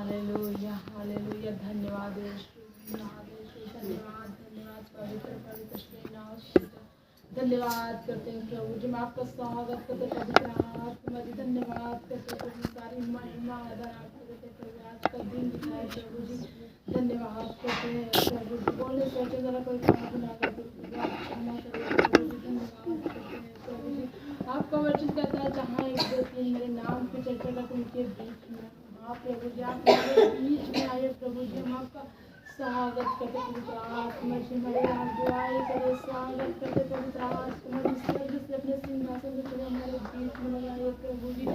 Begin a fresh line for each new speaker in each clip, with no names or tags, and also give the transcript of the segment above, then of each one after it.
Hallelujah hallelujah. धन्यवाद यीशु, धन्यवाद धन्यवाद पवित्र पवित्र श्री नाम। धन्यवाद करते हैं प्रभु जी, मैं आपका स्वागत करते पवित्र आत्मा जी। धन्यवाद करते प्रभु, सारी महिमा आदर आपको देते प्रभु। आज का दिन दिखाए प्रभु जी, धन्यवाद करते हैं प्रभु जी। बोलने सोचे जरा कोई काम ना करते क्षमा करिए प्रभु जी। धन्यवाद करते हैं प्रभु जी। आपका वचन कहता है जहाँ एक दो तीन मेरे नाम की चर्चा करते उनके बीच में। हाँ प्रभु जी, आप मेरे बीच में आए प्रभु जी। हम आपका स्वागत करते पवित्र आत्मा जी। हमारे यहाँ दुआएं करे, स्वागत करते पवित्र आत्मा जी। स्वर्ग से अपने सिंहासन से चले हमारे बीच में लगाए प्रभु जी।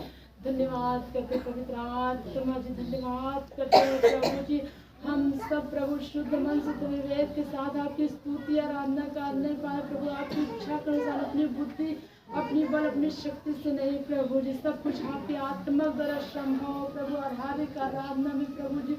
धन्यवाद करते पवित्र आत्मा जी। धन्यवाद करते हैं प्रभु जी। हम सब प्रभु शुद्ध मन शुद्ध विवेक के साथ आपकी स्तुति आराधना कर नहीं पाए प्रभु। आपकी इच्छा के अनुसार अपनी बुद्धि अपनी बल अपनी शक्ति से नहीं प्रभु जी, सब कुछ आपके आत्मा द्वारा संभव प्रभु। और हर एक आराधना में प्रभु जी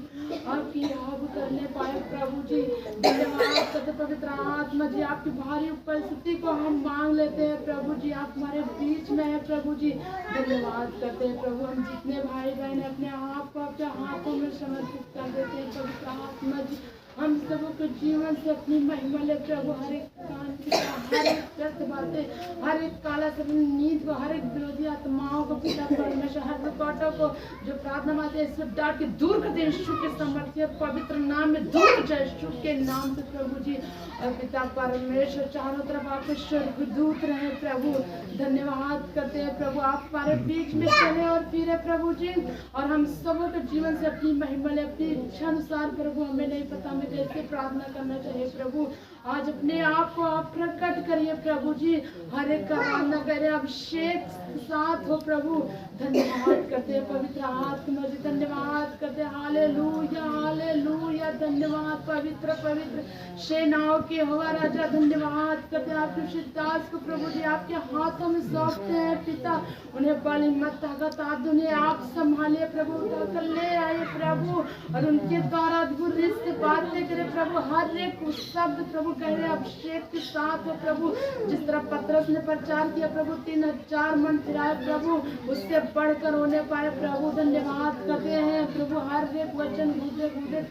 आपकी याद करने पाए प्रभु जी। धन्यवाद करते पवित्र आत्मा जी। आपकी भारी उपस्थिति को हम मांग लेते हैं प्रभु जी। आप हमारे बीच में है प्रभु जी। धन्यवाद करते हैं प्रभु। हम जितने भाई बहन अपने आप को आपके हाथों में समर्पित कर देते हैं पवित्र आत्मा जी। हम सबों के जीवन से अपनी महिमा ले प्रभु। हर एक कान की हर एक व्यर्थ बातें, हर एक काला सब नींद को, हर एक विरोधी आत्माओं को पिता परमेश्वर, हर रुकावटों को जो प्रार्थना माते इस सब डाल के दूर कर दे यीशु के सामर्थ्य पवित्र नाम में। दूर जाए यीशु के नाम से प्रभु जी। और पिता परमेश्वर चारों तरफ आपके स्वर्गदूत रहे प्रभु। धन्यवाद करते हैं प्रभु। आप हमारे बीच में चले और फिरे प्रभु जी। और हम सबों के जीवन से अपनी महिमा ले, अपनी इच्छा अनुसार प्रभु। हमें नहीं पता हमें कैसे प्रार्थना करना चाहिए प्रभु। आज अपने आप को आप प्रकट करिए प्रभु जी। हर एक का प्रार्थना करें, अभिषेक साथ हो प्रभु। धन्यवाद करते हैं पवित्र आत्मा जी। धन्यवाद करते हैं हालेलुया हालेलुया। धन्यवाद पवित्र पवित्र सेनाओं के होगा राजा। धन्यवाद करते हैं आपके दास को प्रभु जी। आपके हाथों में सौंपते हैं पिता। उन्हें बल हिम्मत ताकत आप उन्हें आप संभालिए प्रभु। उठाकर ले आइए प्रभु और उनके द्वारा अद्भुत रिश्ते बातें करें प्रभु। हर एक शब्द प्रभु कह रहे अभिषेक के साथ हो प्रभु। जिस तरह पतरस ने प्रचार किया प्रभु, 3000 मन फिराए प्रभु, उससे बढ़कर होने पाए प्रभु। धन्यवाद करते हैं प्रभु। हर एक वचन घूटे घूटे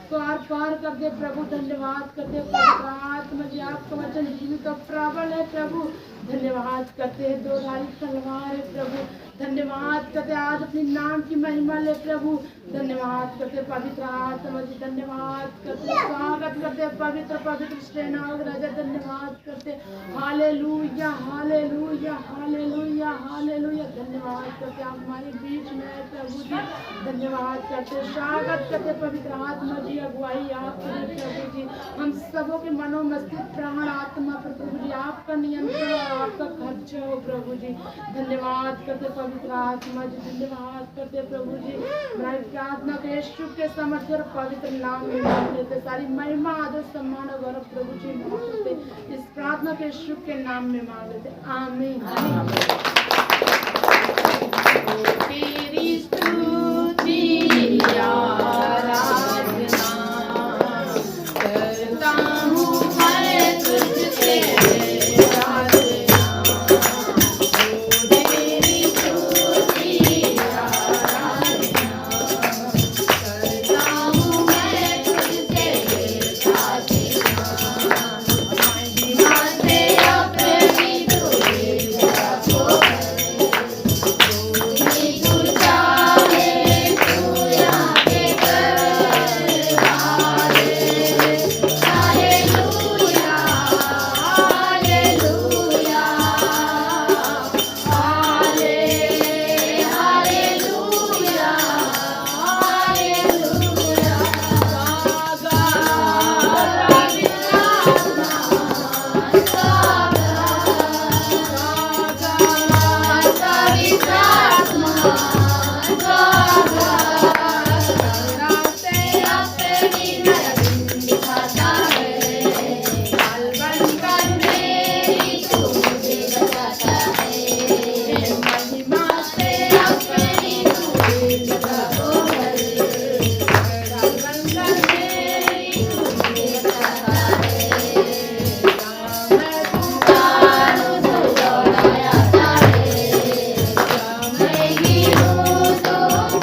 को आर पार कर दे प्रभु। धन्यवाद करते हैं पवित्र आत्मा जी। आपका वचन जीवित और प्रबल है प्रभु। धन्यवाद करते हैं दो धारी तलवार है प्रभु। धन्यवाद करते आज अपने नाम की महिमा ले प्रभु। धन्यवाद करते पवित्र आत्मा जी। धन्यवाद करते स्वागत करते पवित्र पवित्र सेनाओं राजा। धन्यवाद करते हालेलुया हालेलुया हालेलुया हालेलुया। धन्यवाद करते आप हमारे बीच में है प्रभु जी। धन्यवाद करते स्वागत करते पवित्र आत्मा जी। अगुवाई आप करें प्रभु जी। हम सबों के मनो मस्तिष्क प्राण आत्मा पर प्रभु जी आपका नियंत्रण और आपका खर्च हो प्रभु जी। धन्यवाद करते पवित्र आत्मा जी। धन्यवाद करते प्रभु जी। हमारी प्रार्थना के यीशु के सामर्थ्य और पवित्र नाम में मांग लेते। सारी महिमा आदर सम्मान और गौरव प्रभु जी मांग लेते। इस प्रार्थना के यीशु के नाम में मांग लेते। आमीन। तेरी स्तुति आराधना करता हूँ मैं तुझसे।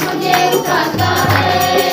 मुझे उठाता है।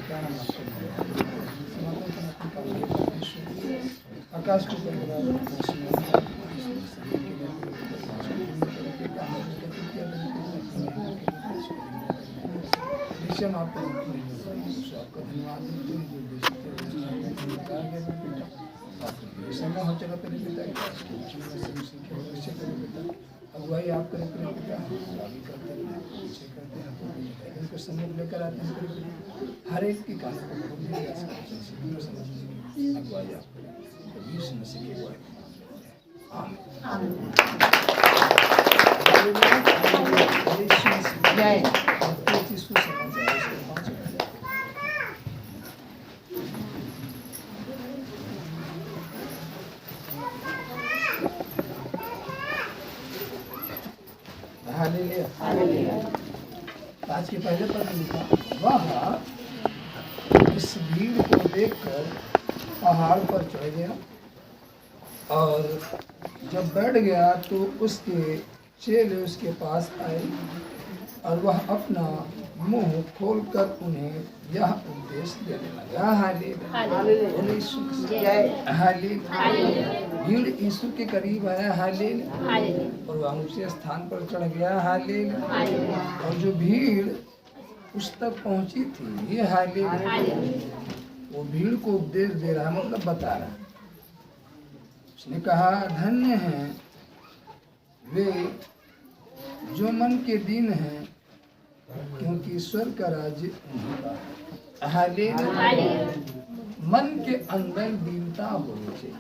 क्या नाम आपका? आकाश को हम आपको आपका धन्यवाद देते हैं जो समय हो चला पहले पिता अगुवाई आप करें पिता आगे करते हैं इनको सम्मुख लेकर आते हैं हर एक की काम को अगुवाई आप करें यीशु मसीह की अगुवाई आमीन जय आज के पहले पद लिखा वह इस भीड़ को देखकर पहाड़ पर चढ़ गया और जब बैठ गया तो उसके चेले उसके पास आए और वह अपना मुंह खोलकर उन्हें यह उपदेश देने लगा भीड़ यीशु के करीब आया और वह ऊंचे स्थान पर चढ़ गया और जो भीड़ उस तक पहुंची थी वो भीड़ को उपदेश दे रहा मतलब बता रहा। उसने कहा धन्य हैं वे जो मन के दीन हैं क्योंकि ईश्वर का राज्य मन के अंदर दीनता होनी चाहिए।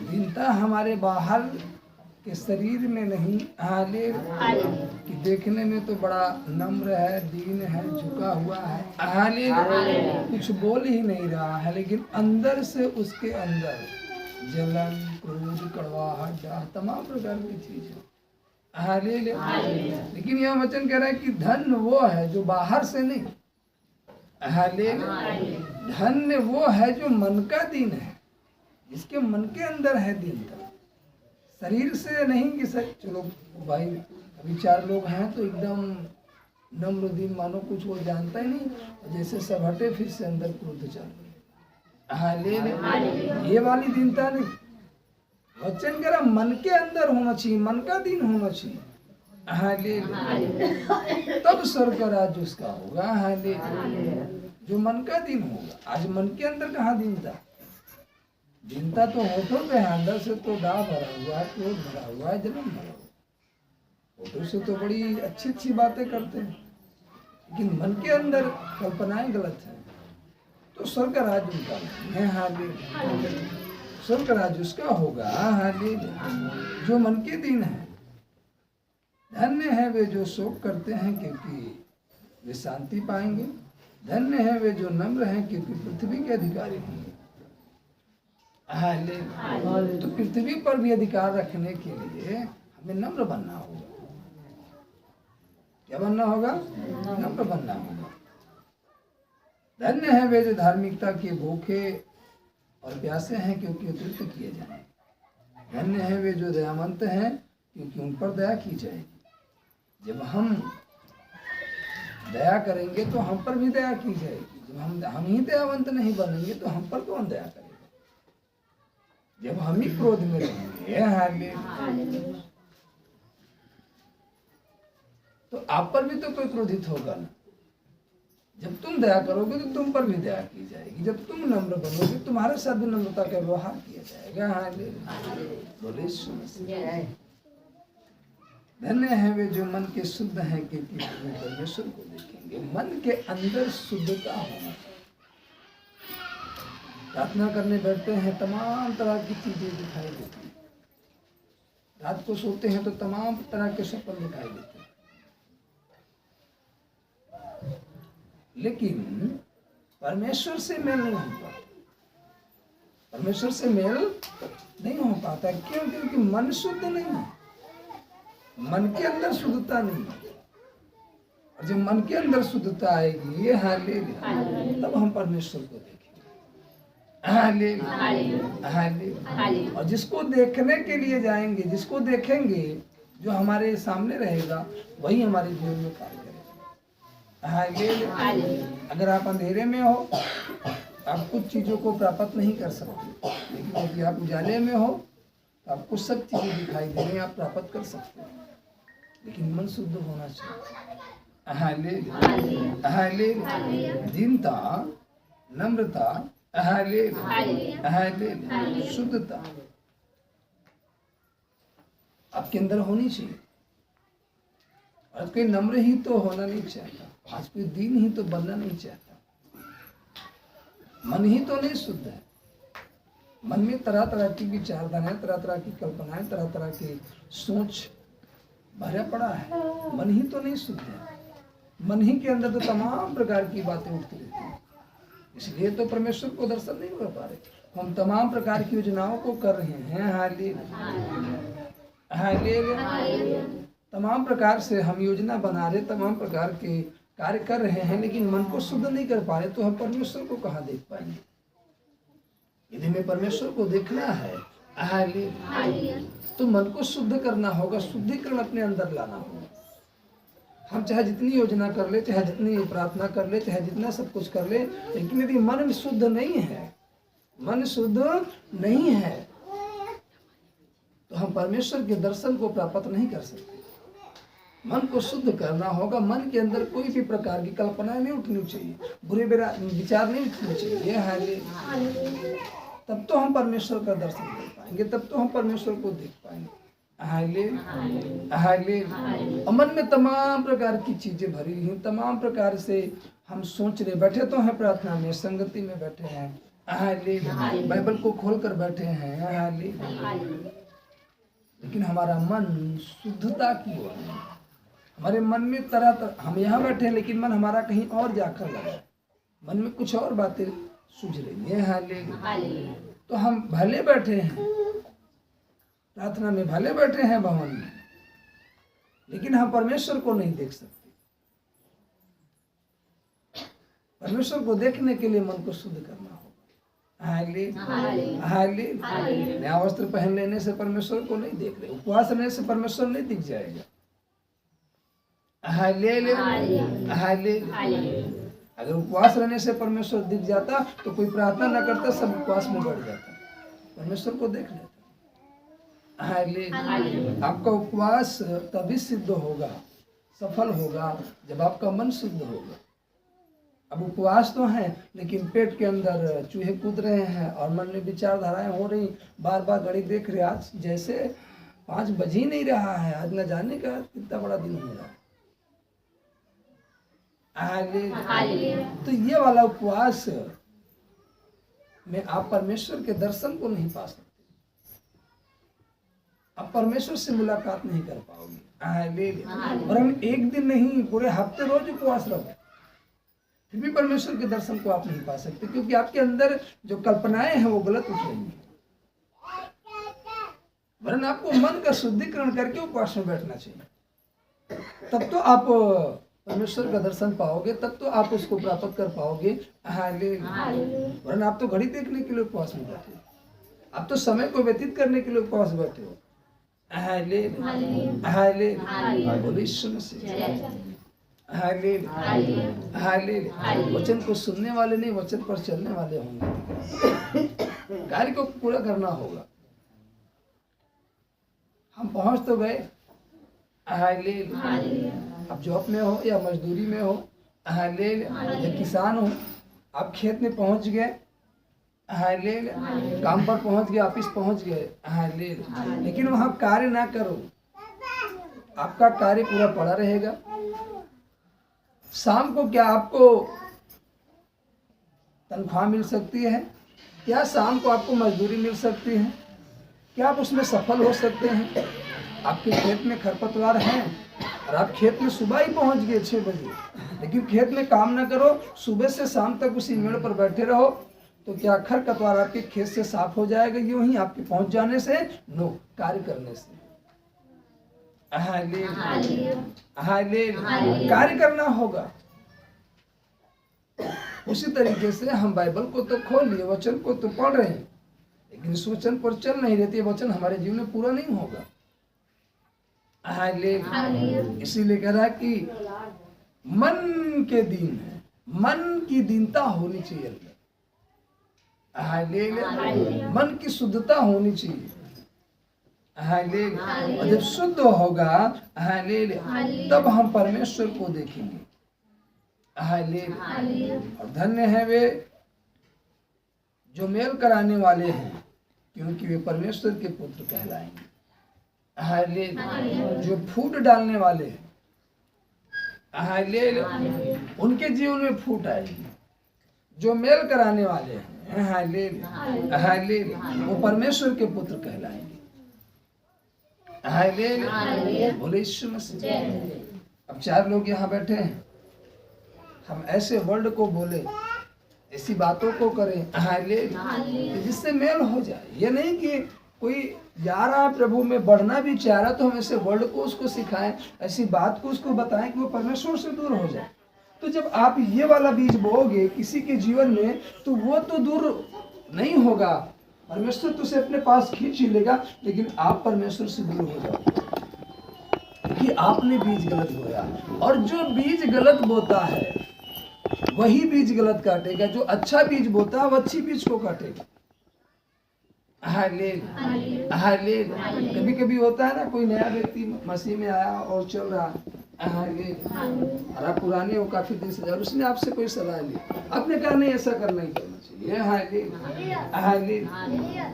दीनता हमारे बाहर के शरीर में नहीं कि देखने में तो बड़ा नम्र है, दीन है, झुका हुआ है कुछ बोल ही नहीं रहा है, लेकिन अंदर से उसके अंदर जलन, क्रोध, कड़वाहट, डाह तमाम प्रकार की चीज है। लेकिन यह वचन कह रहा है कि धन्य वो है जो बाहर से नहीं, धन्य वो है जो मन का दीन है, जिसके मन के अंदर है दीनता, शरीर से नहीं कि चलो भाई अभी 4 लोग हैं तो एकदम नम्र दीन मानो कुछ वो जानता ही नहीं, जैसे सब हटे फिर से अंदर क्रोध चल रही ये वाली दीनता नहीं। वचन कह रहा मन के अंदर होना चाहिए, मन का दीन होना चाहिए। तब स्वर्ग का राज्य उसका होगा। जो मन का दीन होगा। आज मन के अंदर कहाँ दीनता? दीनता तो होठों पे है, अंदर से तो डाह भरा हुआ है, क्रोध भरा हुआ है, जलन भरा हुआ है। होठों से तो बड़ी अच्छी अच्छी बातें करते हैं, लेकिन मन के अंदर कल्पनाएं गलत है। तो स्वर्ग का राज्य उनका नहीं है। स्वर्ग का राज्य उसका होगा जो मन के दीन है। धन्य है वे जो शोक करते हैं क्योंकि वे शांति पाएंगे। धन्य है वे जो नम्र हैं क्योंकि पृथ्वी के अधिकारी होंगे। तो पृथ्वी पर भी अधिकार रखने के लिए हमें नम्र बनना होगा। क्या बनना होगा? नम्र बनना होगा। धन्य है वे जो धार्मिकता के भूखे और प्यासे हैं क्योंकि तृप्त किए जाएंगे। धन्य है वे जो दयावंत हैं क्योंकि उन पर दया की जाएगी। जब हम दया करेंगे तो हम पर भी दया की जाएगी। जब हम ही दयावंत नहीं बनेंगे तो हम पर कौन दया करेगा? जब हम ही क्रोध में रहेंगे तो आप पर भी तो कोई क्रोधित होगा ना। जब तुम दया करोगे तो तुम पर भी दया की जाएगी। जब तुम नम्र बनोगे तुम्हारे साथ भी नम्रता का व्यवहार किया जाएगा। धन्य है वे जो मन के शुद्ध हैं क्योंकि परमेश्वर को देखेंगे। मन के अंदर शुद्धता होना। प्रार्थना करने बैठते हैं तमाम तरह की चीजें दिखाई देती हैं। रात को सोते हैं तो तमाम तरह के सपने दिखाई देते हैं, लेकिन परमेश्वर से मेल नहीं हो पाता। परमेश्वर से मेल नहीं हो पाता। क्यों? क्योंकि मन शुद्ध नहीं है। मन के अंदर शुद्धता नहीं है। और जब मन के अंदर शुद्धता आएगी तब हम परमेश्वर को देखेंगे। और जिसको देखने के लिए जाएंगे, जिसको देखेंगे, जो हमारे सामने रहेगा, वही हमारे जीवन में कार्य हालेलुया। अगर आप अंधेरे में हो आप कुछ चीजों को प्राप्त नहीं कर सकते, लेकिन यदि आप उजाले में हो तो आपको सब चीजें दिखाई दे रही हैं, आप प्राप्त कर सकते हैं, लेकिन मन शुद्ध होना चाहिए। Hallelujah hallelujah. दीनता, नम्रता, हालेलुया हालेलुया, शुद्धता आपके अंदर होनी चाहिए। आज कोई नम्र ही तो होना नहीं चाहता, आज कोई दीन ही तो बनना नहीं चाहता, मन ही तो नहीं शुद्ध है। मन में तरह तरह की विचारधाराएं, तरह तरह की कल्पनाएं, तरह तरह की सोच भरा पड़ा है, मन ही तो नहीं शुद्ध है। मन ही के अंदर तो तमाम प्रकार की बातें उठती रहती हैं, इसलिए तो परमेश्वर को दर्शन नहीं कर पा रहे। हम तमाम प्रकार की योजनाओं को कर रहे हैं, हालेलुया, तमाम प्रकार से हम योजना बना रहे, तमाम प्रकार के कार्य कर रहे हैं, लेकिन मन को शुद्ध नहीं कर पा रहे, तो हम परमेश्वर को कहाँ देख पाएंगे। यदि हमें परमेश्वर को देखना है हालेलुया, तो मन को शुद्ध करना होगा, शुद्धिकरण अपने अंदर लाना होगा। हम चाहे जितनी योजना कर ले, चाहे जितनी प्रार्थना कर ले, चाहे जितना सब कुछ कर ले, लेकिन यदि मन शुद्ध नहीं है, मन शुद्ध नहीं है, तो हम परमेश्वर के दर्शन को प्राप्त नहीं कर सकते। मन को शुद्ध करना होगा, मन के अंदर कोई भी प्रकार की कल्पनाएं नहीं उठनी चाहिए, बुरे विचार नहीं उठने चाहिए। हालेलुया, तब तो हम परमेश्वर का दर्शन कर पाएंगे, तब तो हम परमेश्वर को देख पाएंगे। हालेलुया। और मन में तमाम प्रकार की चीजें भरी हुई, तमाम प्रकार से हम सोच रहे, बैठे तो हैं प्रार्थना में, संगति में बैठे हैं, हालेलुया, बाइबल को खोल कर बैठे हैं, हालेलुया, लेकिन हमारा मन शुद्धता की ओर है। हमारे मन में तरह तरह, हम यहाँ बैठे हैं लेकिन मन हमारा कहीं और जाकर लगा है, मन में कुछ और बातें सूझ रही है। हालेलुया, तो हम भले बैठे हैं प्रार्थना में, भले बैठे हैं भवन में, लेकिन हम परमेश्वर को नहीं देख सकते। परमेश्वर को देखने के लिए मन को शुद्ध करना होगा। हालेलुया, नया वस्त्र पहन लेने से परमेश्वर को नहीं देख रहे, उपवास रहने से परमेश्वर नहीं दिख जाएगा। Hallelujah hallelujah. अगर उपवास रहने से परमेश्वर दिख जाता तो कोई प्रार्थना न करता, सब उपवास में बढ़ जाता, परमेश्वर को देख लेता। हालेलुया। आपका उपवास तभी सिद्ध होगा, सफल होगा, जब आपका मन शुद्ध होगा। अब उपवास तो है, लेकिन पेट के अंदर चूहे कूद रहे हैं और मन में विचारधाराएं हो रही, बार बार घड़ी देख रहे, आज जैसे 5 बज ही नहीं रहा है, आज न जाने का कितना बड़ा दिन हो रहा है। तो ये वाला उपवास में आप परमेश्वर के दर्शन को नहीं पा सकते, आप परमेश्वर से मुलाकात नहीं कर पाओगे। और हम एक दिन नहीं, पूरे हफ्ते रोज उपवास रहो, फिर भी परमेश्वर के दर्शन को आप नहीं पा सकते, क्योंकि आपके अंदर जो कल्पनाएं हैं वो गलत उठ रही हैं। वरन आपको मन का शुद्धिकरण करके उपवास में बैठना चाहिए, तब तो आप परमेश्वर का दर्शन पाओगे, तब तो आप उसको प्राप्त कर पाओगे। वरन आप तो घड़ी देखने के लिए उपवास में बैठे, आप तो समय को व्यतीत करने के लिए उपवास बैठे हो। वचन को सुनने वाले नहीं, वचन पर चलने वाले होंगे। कार्य को पूरा करना होगा। हम पहुंच तो गए, आप जॉब में हो या मजदूरी में हो, या किसान हो, आप खेत में पहुंच गए, काम पर पहुंच गए, ऑफिस पहुंच गए, लेकिन वहां कार्य ना करो, आपका कार्य पूरा पड़ा रहेगा। शाम को क्या आपको तनख्वाह मिल सकती है? क्या शाम को आपको मजदूरी मिल सकती है? क्या आप उसमें सफल हो सकते हैं? आपके खेत में खरपतवार हैं और आप खेत में सुबह ही पहुंच गए 6 बजे, लेकिन खेत में काम ना करो, सुबह से शाम तक उसी मेड़ पर बैठे रहो, तो क्या खरपतवार आपके खेत से साफ हो जाएगा यूं ही आपके पहुंच जाने से? नो, कार्य करने से। कार्य करना होगा। उसी तरीके से हम बाइबल को तो खोल लिए, वचन को तो पढ़ रहे हैं, लेकिन इस वचन पर चल नहीं रहती, वचन हमारे जीवन में पूरा नहीं होगा। इसीलिए कह रहा है कि मन दिन के दिन है, मन की दीनता होनी चाहिए, हालेलुया, मन की शुद्धता होनी चाहिए, हालेलुया। और जब शुद्ध होगा, हालेलुया, तब हम परमेश्वर को देखेंगे, हालेलुया। और धन्य है वे जो मेल कराने वाले हैं, क्योंकि वे परमेश्वर के पुत्र कहलाएंगे, हालेलुया। जो फूट डालने वाले हैं, हालेलुया, उनके जीवन में फूट आएगी। जो मेल कराने वाले हैं, हालेलुया, हालेलुया, वो परमेश्वर के पुत्र कहलाएंगे, हालेलुया। बोले यीशु मसीह। अब 4 लोग यहाँ बैठे हैं, हम ऐसे वर्ड को बोले, ऐसी बातों को करें, हालेलुया, जिससे मेल हो जाए। ये नहीं कि कोई जा रहा है प्रभु में, बढ़ना भी चाह रहा, तो हम ऐसे वर्ड को उसको सिखाएं, ऐसी बात को उसको बताएं कि वो परमेश्वर से दूर हो जाए। तो जब आप ये वाला बीज बोओगे किसी के जीवन में, तो वो तो दूर नहीं होगा, परमेश्वर तो उसे अपने पास खींच ही लेगा, लेकिन आप परमेश्वर से दूर हो जाओगे कि आपने बीज गलत बोया। और जो बीज गलत बोता है वही बीज गलत काटेगा, जो अच्छा बीज बोता है वो अच्छी बीज को काटेगा, हालेलुया, हालेलुया। कभी कभी होता है ना, कोई नया व्यक्ति मसीह में आया और चल रहा, हालेलुया, और आप पुराने हो काफी दिन से, और उसने आपसे कोई सलाह ली, आपने कहा नहीं ऐसा करना ही करना चाहिए, हालेलुया, हालेलुया।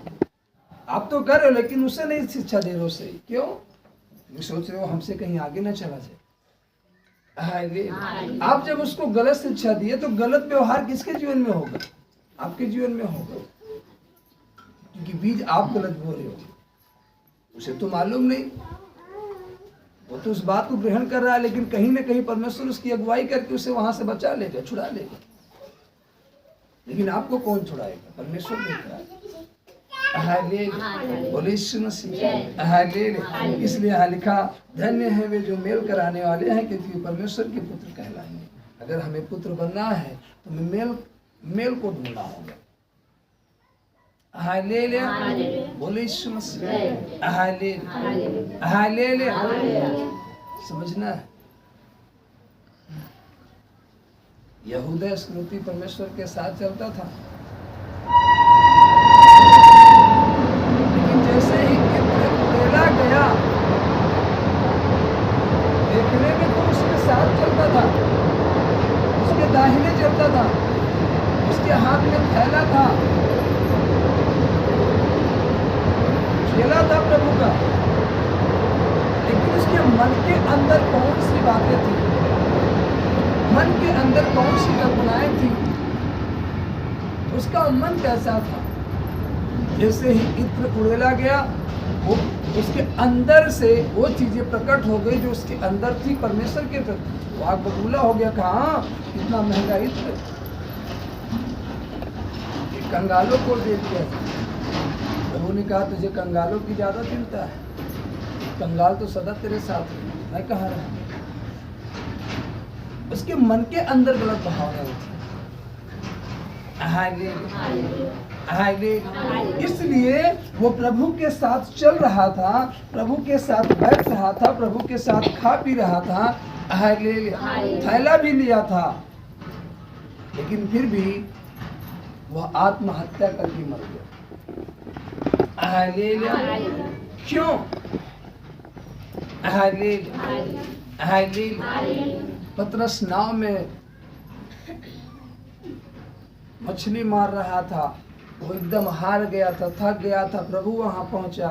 आप तो कर रहे हो, लेकिन उसे नहीं शिक्षा दे रहे हो सही। क्यों? सोच रहे हो हमसे कहीं आगे ना चला जाए, हालेलुया। आप जब उसको गलत शिक्षा दिए, तो गलत व्यवहार किसके जीवन में होगा? आपके जीवन में होगा, क्योंकि बीज आप गलत बो रहे हो, उसे तो मालूम नहीं, वो तो उस बात को ग्रहण कर रहा है, लेकिन कहीं ना कहीं परमेश्वर उसकी अगुवाई करके उसे वहां से बचा लेगा, छुड़ा लेगा। लेकिन आपको कौन छुड़ाएगा? परमेश्वर देख रहा है, हालेलुया। बोले यीशु मसीह, हालेलुया। इसलिए यहाँ लिखा, धन्य है वे जो मेल कराने वाले हैं, क्योंकि परमेश्वर के पुत्र कहलाएंगे। अगर हमें पुत्र बनना है तो हमें मेल को ढूंढना होगा, हालेलुया। बोले यीशु मसीह, हालेलुया, हालेलुया। समझना है, यहूदा इस्करियोती परमेश्वर के साथ चलता था, लेकिन जैसे ही इस्राएल गया, देखने में तो उसके साथ चलता था, उसके दाहिने चलता था, उसके हाथ में थैला था, चेला था प्रभु का, लेकिन उसके मन के अंदर कौन सी बातें थी, मन के अंदर कौन सी कल्पनाएं थी, उसका मन कैसा था? जैसे ही इत्र उड़ेला गया, वो उसके अंदर से वो चीजें प्रकट हो गई जो उसके अंदर थी परमेश्वर के प्रति। वो आग बबूला हो गया, कहा कितना महंगा इत्र, कंगालों को दे दिया। प्रभु ने कहा तुझे कंगालों की ज्यादा चिंता है, कंगाल तो सदा तेरे साथ है, मैं कहाँ रहा। उसके मन के अंदर गलत भावनाएं थी, इसलिए वो प्रभु के साथ चल रहा था, प्रभु के साथ बैठ रहा था, प्रभु के साथ खा पी रहा था, थैला भी लिया था, लेकिन फिर भी वह आत्महत्या करके मर गया। क्यों? पतरस नाव में मछली मार रहा था, वो एकदम हार गया था, थक गया था। प्रभु वहां पहुंचा,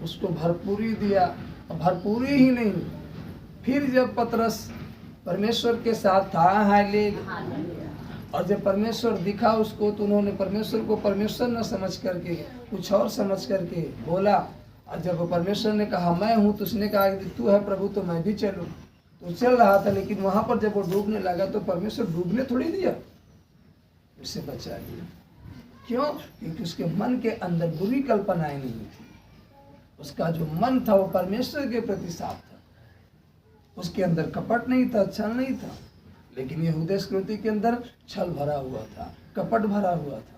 उसको भरपूरी दिया, भरपूरी ही नहीं, फिर जब पतरस परमेश्वर के साथ था, और जब परमेश्वर दिखा उसको, तो उन्होंने परमेश्वर को परमेश्वर न समझ करके कुछ और समझ करके बोला। और जब परमेश्वर ने कहा मैं हूँ, तो उसने कहा कि तू है प्रभु तो मैं भी चलूँ। तो चल रहा था, लेकिन वहां पर जब वो डूबने लगा तो परमेश्वर डूबने थोड़ी दिया, उसे बचा लिया। क्यों? क्योंकि उसके मन के अंदर बुरी कल्पनाएं नहीं थी। उसका जो मन था वो परमेश्वर के प्रति साफ था, उसके अंदर कपट नहीं था, छल नहीं था। लेकिन यहूदा इस्करियोती के अंदर छल भरा हुआ था, कपट भरा हुआ था।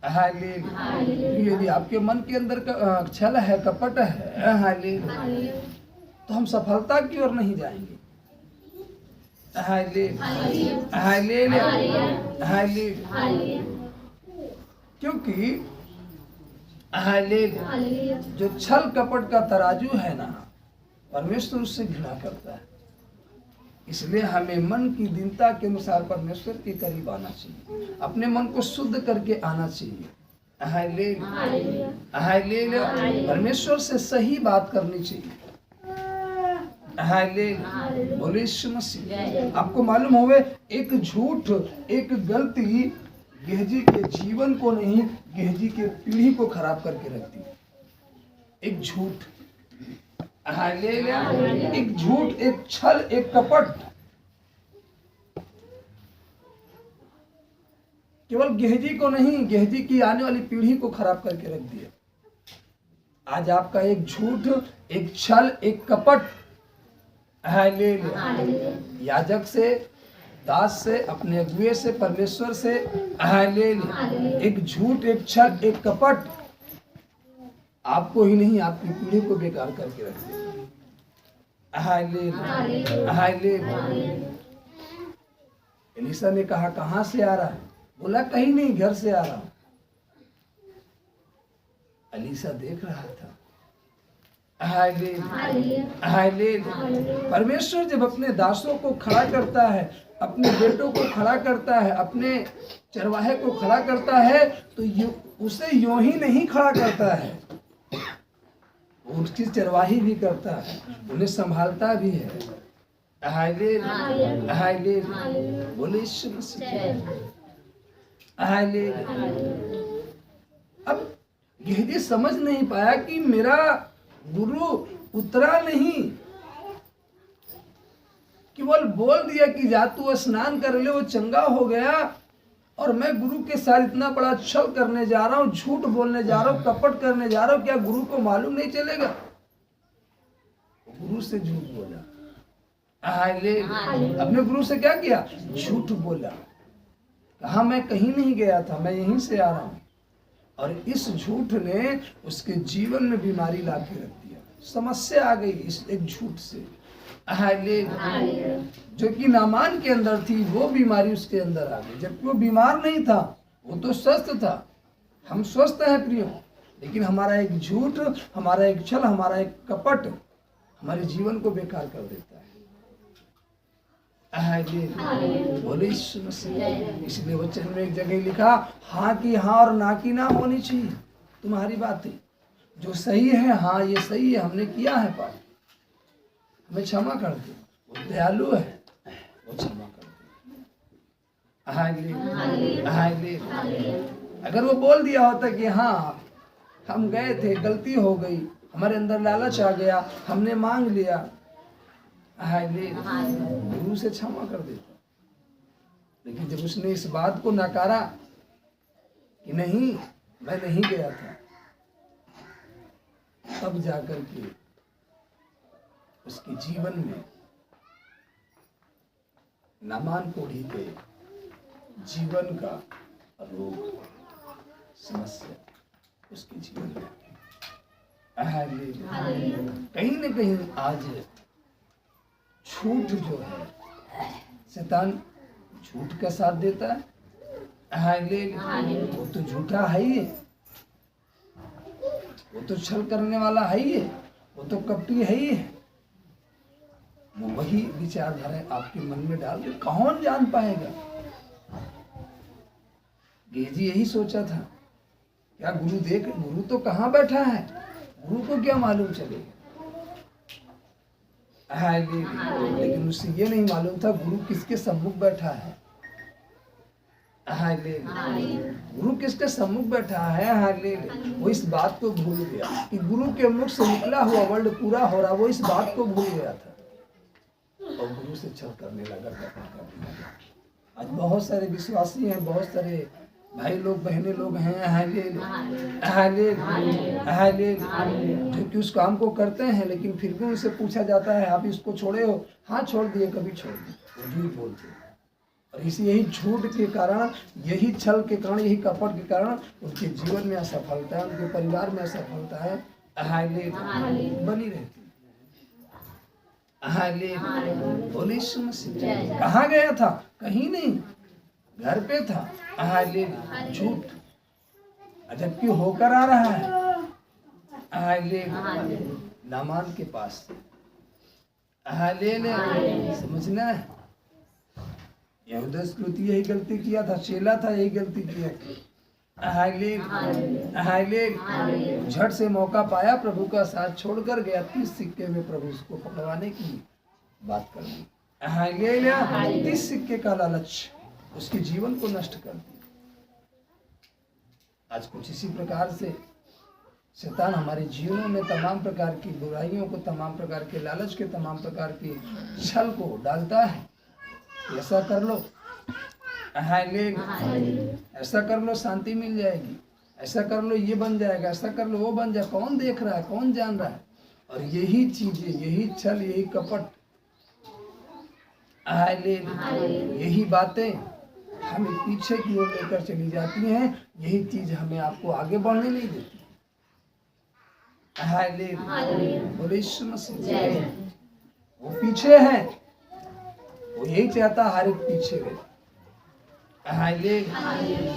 यदि आपके मन के अंदर छल है, कपट है, तो हम सफलता की ओर नहीं जाएंगे, हालेलुया, हालेलुया, हालेलुया। क्योंकि हालेलुया, जो छल कपट का तराजू है ना, परमेश्वर उससे घृणा करता है। इसलिए हमें मन की दीनता के अनुसार परमेश्वर के करीब आना चाहिए, अपने मन को शुद्ध करके आना चाहिए। हालेलुया, हालेलुया, परमेश्वर से सही बात करनी चाहिए। हालेलुया, बोले यीशु मसीह। आपको मालूम होवे, एक झूठ, एक गलती गेहजी के जीवन को नहीं, गेहजी के पीढ़ी को खराब करके रखती है। एक झूठ, हालेलुया, एक झूठ, एक छल, एक कपट केवल गेहजी को नहीं, गेहजी की आने वाली पीढ़ी को खराब करके रख दिया। आज आपका एक झूठ, एक छल, एक कपट, हालेलुया, याजक से, दास से, अपने अगुए से, परमेश्वर से, हालेलुया, एक झूठ, एक छल, एक कपट आपको ही नहीं, आपकी पीढ़ी को बेकार करके रख देगा। Hallelujah, hallelujah. एलीशा ने कहा, कहां से आ रहा है? बोला, कहीं नहीं, घर से आ रहा हूं। एलीशा देख रहा था। Hallelujah, hallelujah. परमेश्वर जब अपने दासों को खड़ा करता है, अपने बेटों को खड़ा करता है, अपने चरवाहे को खड़ा करता है, तो उसे यूं ही नहीं खड़ा करता है, उसकी चरवाही भी करता है, उन्हें संभालता भी है। हालेलुया, हालेलुया, बोले यीशु मसीह। हालेलुया। अब गेहजी समझ नहीं पाया कि मेरा गुरु उतरा नहीं, केवल बोल दिया कि जा तू स्नान कर ले, वो चंगा हो गया, और मैं गुरु के साथ इतना बड़ा छल करने जा रहा हूँ, झूठ बोलने जा रहा हूँ, कपट करने जा रहा हूँ, क्या गुरु को मालूम नहीं चलेगा? गुरु से झूठ बोला। हालेलुया, अपने गुरु से क्या किया? झूठ बोला। कहा मैं कहीं नहीं गया था, मैं यहीं से आ रहा हूँ। और इस झूठ ने उसके जीवन में बीमारी ला के रख दिया, समस्या आ गई इस एक झूठ से। हालेलुया, जो कि नामान के अंदर थी, वो बीमारी उसके अंदर आ गई, जबकि वो बीमार नहीं था, वो तो स्वस्थ था। हम स्वस्थ हैं प्रियो, लेकिन हमारा एक झूठ, हमारा एक छल, हमारा एक कपट हमारे जीवन को बेकार कर देता है। बोले यीशु मसीह। इसलिए वचन में एक जगह लिखा, हाँ की हाँ और ना की ना होनी चाहिए। तुम्हारी बात है, जो सही है, हाँ ये सही है, हमने किया है पाप, हमें क्षमा कर दे। वो दयालु है, वो क्षमा कर दे। अगर वो बोल दिया होता कि हाँ हम गए थे, गलती हो गई, हमारे अंदर लालच आ गया, हमने मांग लिया, गुरु से क्षमा कर देता। लेकिन जब उसने इस बात को नकारा कि नहीं मैं नहीं गया था, तब जाकर के उसके जीवन में नामान कोढ़ी के जीवन का रोग, समस्या उसके जीवन में कहीं न कहीं आज झूठ जो है, शैतान झूठ का साथ देता है। वो तो झूठा है ही है, वो तो छल करने वाला है ही है, वो तो कपटी है ही है। वो वही विचारधारा आपके मन में डाल के कौन जान पाएगा? गेहजी यही सोचा था, क्या गुरु तो कहाँ बैठा है, गुरु को क्या मालूम चलेगा? लेकिन उसे ये नहीं मालूम था गुरु किसके सम्मुख बैठा है। गुरु किसके सम्मुख बैठा है। वो इस बात को भूल गया कि गुरु के मुख से निकला हुआ वर्ड पूरा हो रहा, वो इस बात को भूल गया था और गुरु से छल करने लगा। आज बहुत सारे विश्वासी हैं, बहुत सारे भाई लोग बहने लोग हैं जो कि उस काम को करते हैं, लेकिन फिर भी उनसे पूछा जाता है आप इसको छोड़े हो? हाँ छोड़ दिए, कभी छोड़ दिए, वो झूठ बोलते हैं। और यही झूठ के कारण, यही छल के कारण, यही कपट के कारण उनके जीवन में असफलता है, उनके परिवार में असफलता है बनी रहती हालेलुया, बोले यीशु मसीह। कहाँ गया था? कहीं नहीं, घर पे था। हालेलुया, झूठ, जबकि होकर आ रहा है। हालेलुया, नामान के पास। हालेलुया, समझना है। यहूदा इस्करियोती यही गलती किया था, चेला था, यही गलती किया था। हालेलुया, झट से मौका पाया, प्रभु का साथ छोड़कर गया। 30 सिक्के में प्रभु उसको पकड़वाने की बात कर दी। हालेलुया, 30 सिक्के का लालच उसके जीवन को नष्ट कर दिया। आज कुछ इसी प्रकार से शैतान हमारे जीवनों में तमाम प्रकार की बुराइयों को, तमाम प्रकार के लालच के, तमाम प्रकार की छल को डालता है। ऐसा कर लो, ऐसा कर लो, शांति मिल जाएगी। ऐसा कर लो, ये बन जाएगा। ऐसा कर लो, वो बन जाए। कौन देख रहा है? कौन जान रहा है? और यही चीजें, यही छल, यही कपट, यही बातें हमें पीछे की ओर लेकर चली जाती हैं। यही चीज हमें आपको आगे बढ़ने नहीं देती। बोले यीशु मसीह। वो पीछे है, वो यही चाहता हर एक पीछे रहे।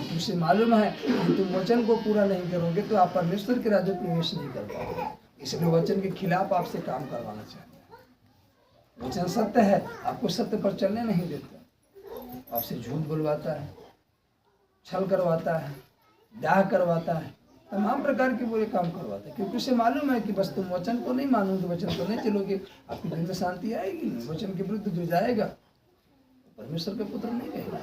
तुमसे मालूम है कि तुम वचन को पूरा नहीं करोगे तो आप परमेश्वर के राज्य में प्रवेश नहीं कर पाओगे। इसलिए वचन के खिलाफ आपसे काम करवाना चाहते हैं। वचन सत्य है, आपको सत्य पर चलने नहीं देता। आपसे झूठ बुलवाता है, छल करवाता है, दाह करवाता है, तमाम प्रकार के बुरे काम करवाते हैं। क्योंकि उसे मालूम है कि बस तुम वचन को नहीं मानोगे, वचन को नहीं चलोगे, आपके दिल में शांति आएगी नहीं। वचन के विरुद्ध जो जाएगा परमेश्वर का पुत्र नहीं कहेगा।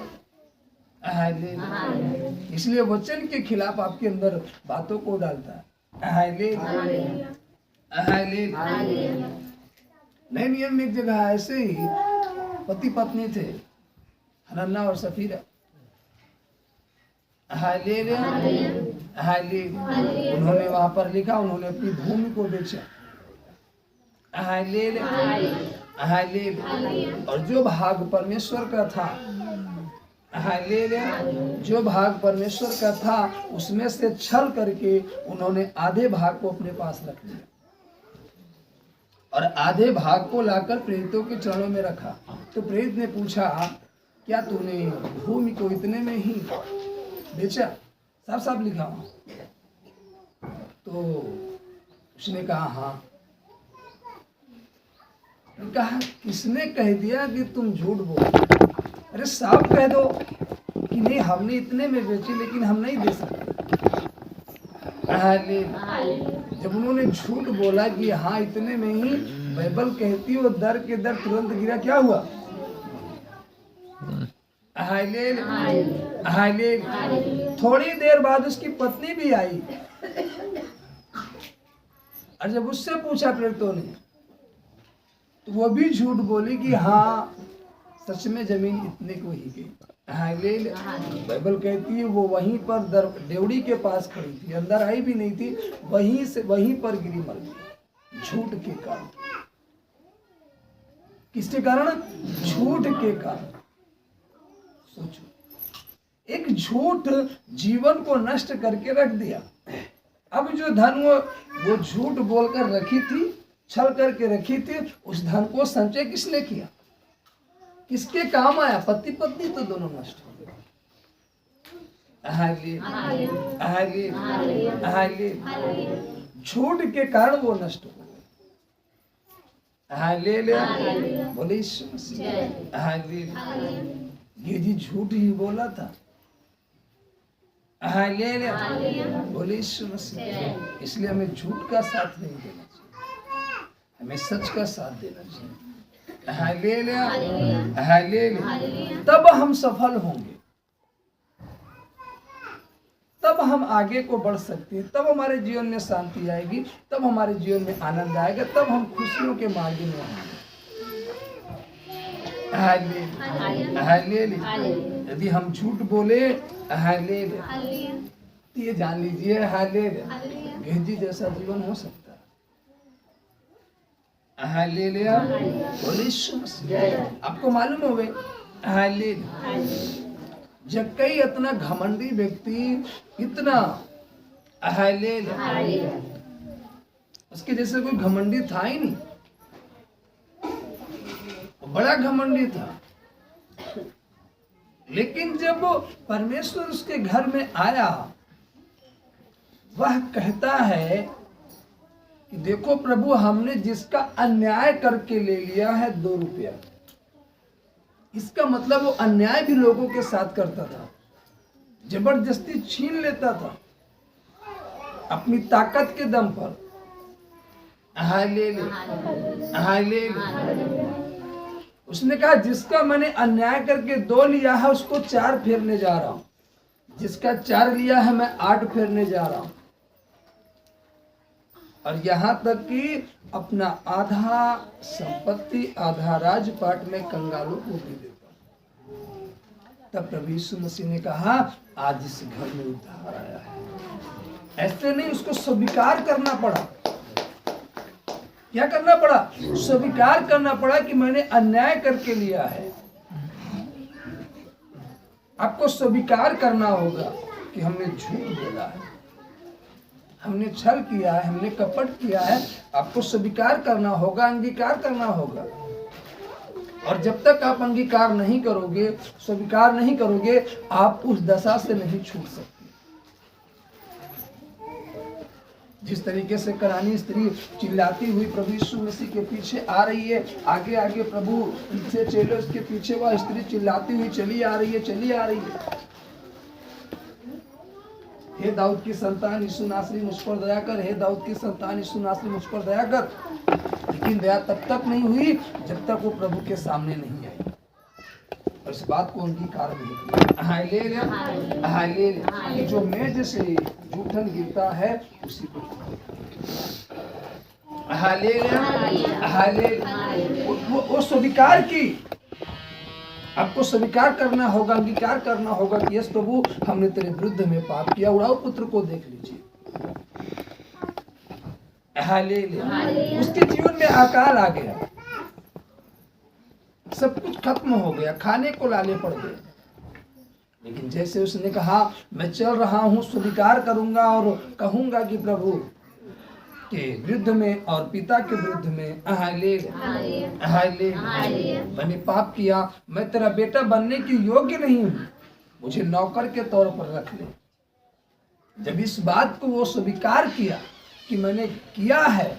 इसलिए वचन के खिलाफ आपके अंदर बातों को डालता है। नए नियम में एक जगह ऐसे ही पति पत्नी थे, हनन्ना और सफीरा। उन्होंने वहां पर लिखा, उन्होंने अपनी भूमि को बेचा। और जो भाग परमेश्वर का था, जो भाग परमेश्वर का था, उसमें से छल करके उन्होंने आधे भाग को अपने पास रख लिया और आधे भाग को लाकर प्रेरितों के चरणों में रखा। तो प्रेरित ने पूछा, क्या तूने भूमि को इतने में ही बेचा? साफ साफ लिखा हुआ। तो उसने कहा हाँ। कहा, किसने कह दिया कि तुम झूठ बोल? अरे साफ कह दो कि नहीं, हमने इतने में बेची, लेकिन हम नहीं दे सकते। जब उन्होंने झूठ बोला कि हाँ इतने में ही, बाइबल कहती है वो दर के दर तुरंत गिरा। क्या हुआ? थोड़ी देर बाद उसकी पत्नी भी आई और जब उससे पूछा प्रेरितों ने, तो वो भी झूठ बोली कि हाँ सच में जमीन इतने को ही गई। बाइबल कहती है वो वहीं पर डेवड़ी के पास खड़ी थी, अंदर आई भी नहीं थी, वहीं पर गिरी, मर गई। झूठ के कारण। किसके कारण? झूठ के कारण। सोचो, एक झूठ जीवन को नष्ट करके रख दिया। अब जो धन वो झूठ बोलकर रखी थी, छल करके रखी थी, उस धन को संचय किसने किया? किसके काम आया? पति पत्नी तो दोनों नष्ट हो गए। झूठ के कारण वो नष्ट हो गए। बोले यीशु मसीह। ये जी झूठ ही बोला था। बोले यीशु मसीह। इसलिए हमें झूठ का साथ नहीं देना चाहिए, हमें सच का साथ देना चाहिए। तब हम सफल होंगे, तब हम आगे को बढ़ सकते हैं, तब हमारे जीवन में शांति आएगी, तब हमारे जीवन में आनंद आएगा, तब हम खुशियों के मार्ग में आएंगे। यदि हम झूठ बोले तो ये जान लीजिए गेहजी जैसा जीवन हो सकता है। आपको मालूम हो गए, जक्कई इतना घमंडी व्यक्ति, इतना उसके जैसे कोई घमंडी था ही नहीं। बड़ा घमंडी था। लेकिन जब परमेश्वर उसके घर में आया, वह कहता है कि देखो प्रभु, हमने जिसका अन्याय करके ले लिया है 2 रुपया। इसका मतलब वो अन्याय भी लोगों के साथ करता था, जबरदस्ती छीन लेता था अपनी ताकत के दम पर। उसने कहा जिसका मैंने अन्याय करके 2 लिया है उसको 4 फेरने जा रहा हूं, जिसका 4 लिया है मैं 8 फेरने जा रहा हूं। और यहां तक कि अपना आधा संपत्ति, आधा राजपाट में कंगालों को भी देता। तब प्रभु यीशु मसीह ने कहा आज इस घर में उद्धार आया है। ऐसे नहीं, उसको स्वीकार करना पड़ा। क्या करना पड़ा? स्वीकार करना पड़ा कि मैंने अन्याय करके लिया है। आपको स्वीकार करना होगा कि हमने झूठ बोला है, हमने छल किया है, हमने कपट किया है। आपको स्वीकार करना होगा, अंगीकार करना होगा। और जब तक आप अंगीकार नहीं करोगे, स्वीकार नहीं करोगे, आप उस दशा से नहीं छूट सकते। जिस तरीके से करानी स्त्री चिल्लाती हुई प्रभु यीशु मसीह के पीछे आ रही है, आगे आगे प्रभु से चले, उसके पीछे वह स्त्री चिल्लाती हुई चली आ रही है, चली आ रही है। हे दाऊद की संतान यीशु नासरी मुझ पर दया कर, हे दाऊद की संतान यीशु नासरी मुझ पर दया कर। लेकिन दया तब तक नहीं हुई जब तक वो प्रभु के सामने नहीं आई और इस बात को अंगीकार नहीं किया। हालेलुया। जो मेज से जूठन गिरता है उसी को वो स्वीकार की। आपको स्वीकार करना होगा, अंगीकार करना होगा कि यस प्रभु, हमने तेरे विरुद्ध में पाप किया। उड़ाओ पुत्र को देख लीजिए। हालेलुया। उसके जीवन में अकाल आ गया, सब कुछ खत्म हो गया, खाने को लाले पड़ गए। लेकिन जैसे उसने कहा मैं चल रहा हूं, स्वीकार करूंगा और कहूंगा कि प्रभु के विरुद्ध में और पिता के विरुद्ध में मैंने पाप किया, मैं तेरा बेटा बनने की योग्य नहीं हूं, मुझे नौकर के तौर पर रख ले। जब इस बात को वो स्वीकार किया कि मैंने किया है,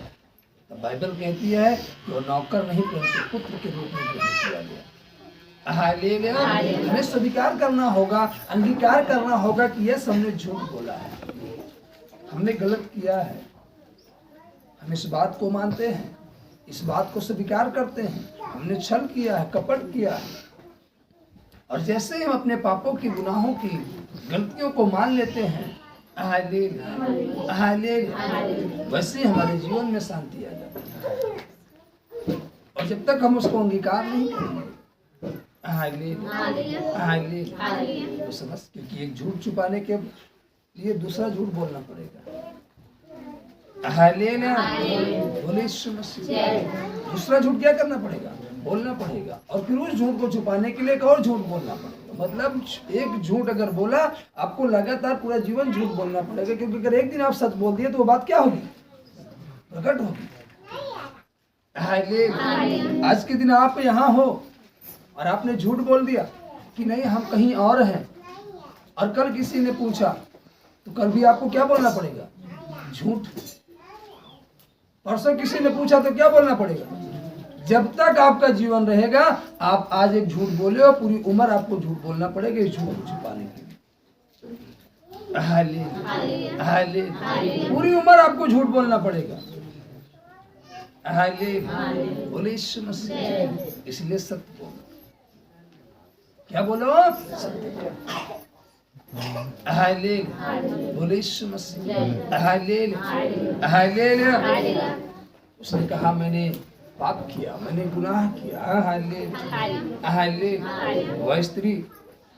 तो बाइबल कहती है कि वो नौकर नहीं परंतु पुत्र के रूप में ग्रहण किया गया। हालेलुया। हमें स्वीकार करना होगा, अंगीकार करना होगा कि यस हमने झूठ बोला है, हमने गलत किया है। हम इस बात को मानते हैं, इस बात को स्वीकार करते हैं, हमने छल किया है, कपट किया है। और जैसे ही हम अपने पापों की, गुनाहों की, गलतियों को मान लेते हैं, वैसे ही हमारे जीवन में शांति आ जाती है। और जब तक हम उसको अंगीकार नहीं करेंगे, तो समझ, क्योंकि एक झूठ छुपाने के लिए दूसरा झूठ बोलना पड़ेगा। बोले यीशु मसीह। दूसरा झूठ क्या करना पड़ेगा? बोलना पड़ेगा। और फिर उस झूठ को छुपाने के लिए एक और झूठ बोलना पड़ेगा। मतलब एक झूठ अगर बोला, आपको लगातार पूरा जीवन झूठ बोलना पड़ेगा, क्योंकि अगर एक दिन आप सच बोल दिए तो वो बात क्या होगी? प्रकट होगी। आज के दिन आप यहाँ हो और आपने झूठ बोल दिया कि नहीं हम कहीं और हैं, और कल किसी ने पूछा तो कल भी आपको क्या बोलना पड़ेगा? झूठ। परसों किसी ने पूछा तो क्या बोलना पड़ेगा? जब तक आपका जीवन रहेगा, आप आज एक झूठ बोले और पूरी उम्र आपको झूठ बोलना पड़ेगा इस झूठ को छुपाने के लिए। पूरी उम्र आपको झूठ बोलना पड़ेगा। बोले यीशु मसीह। इसलिए सत्य बोलो। क्या बोलो? सत्य। बोले यीशु मसीह। उसने कहा मैंने पाप किया, मैंने गुनाह किया। वह स्त्री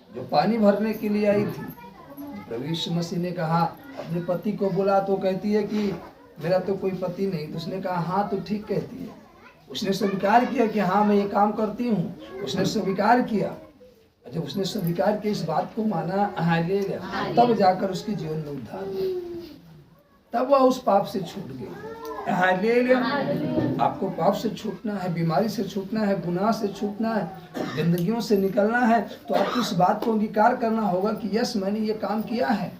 जो पानी भरने के लिए आई थी, प्रभु यीशु मसीह ने कहा अपने पति को बोला, तो कहती है कि मेरा तो कोई पति नहीं। तो उसने कहा हाँ तो ठीक कहती है। उसने स्वीकार किया कि हाँ मैं ये काम करती हूँ। उसने स्वीकार किया। जब उसने स्वीकार किया, इस बात को माना, तब जाकर उसके जीवन में उद्धार हुआ। तब वह उस पाप से छूट गई। हालेलुया। आपको पाप से छूटना है, बीमारी से छूटना है, गुनाह से छूटना है, गंदगियों से निकलना है, तो आपको इस बात को अंगीकार करना होगा कि यस, मैंने ये काम किया है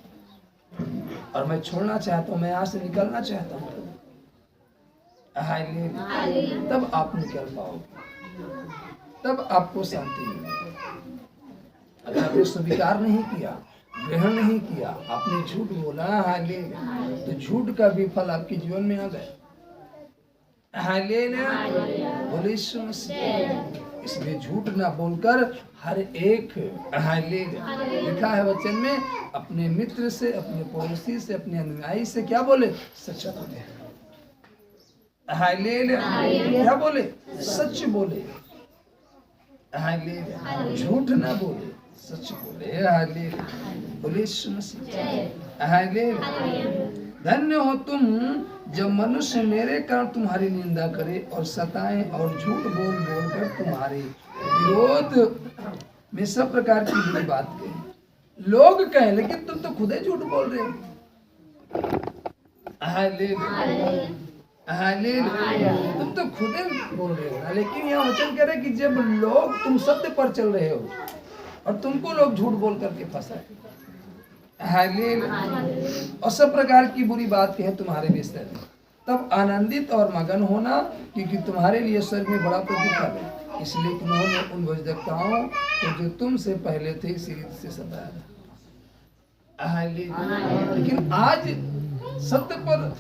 और मैं छोड़ना चाहता हूँ, मैं यहाँ से निकलना चाहता हूँ। हालेलुया। तब आप निकल पाओगे, तब आपको शांति मिलेगी। अगर आपने स्वीकार नहीं किया, ग्रहण नहीं किया, आपने झूठ बोला, हालेलुया, तो झूठ का भी फल आपके जीवन में आ गया। हालेलुया, बोले यीशु मसीह। इसलिए झूठ ना बोलकर हर एक, हालेलुया, लिखा है वचन में, अपने मित्र से, अपने पड़ोसी से, अपने अनुयायी से क्या बोले? सच बोले। हालेलुया, क्या बोले? सच बोले। हालेलुया, झूठ ना बोले, सच बोले। हालेलुया, बोले यीशु मसीह। हालेलुया। धन्य हो तुम जब मनुष्य मेरे कारण तुम्हारी निंदा करे और सताएं और झूठ बोल बोल कर तुम्हारे विरोध में सब प्रकार की बुरी बात कहें। लोग कहें, लेकिन तुम तो खुद ही झूठ बोल रहे हो। हालेलुया, हालेलुया, तुम तो खुद ही बोल रहे हो। लेकिन यह वचन कह रहे कि जब लोग, तुम सत्य पर चल रहे हो और तुमको लोग झूठ बोल करके फंसाए, हालेलुया, और सब प्रकार की बुरी बात कहे तुम्हारे विषय में, तब आनंदित और मगन होना, क्योंकि तुम्हारे लिए स्वर्ग में बड़ा प्रतिफल है। इसलिए उन्होंने उन भजदक्ताओं को जो तुमसे पहले थे इसी रीति से सताया था। हालेलुया। लेकिन आज सत्य पर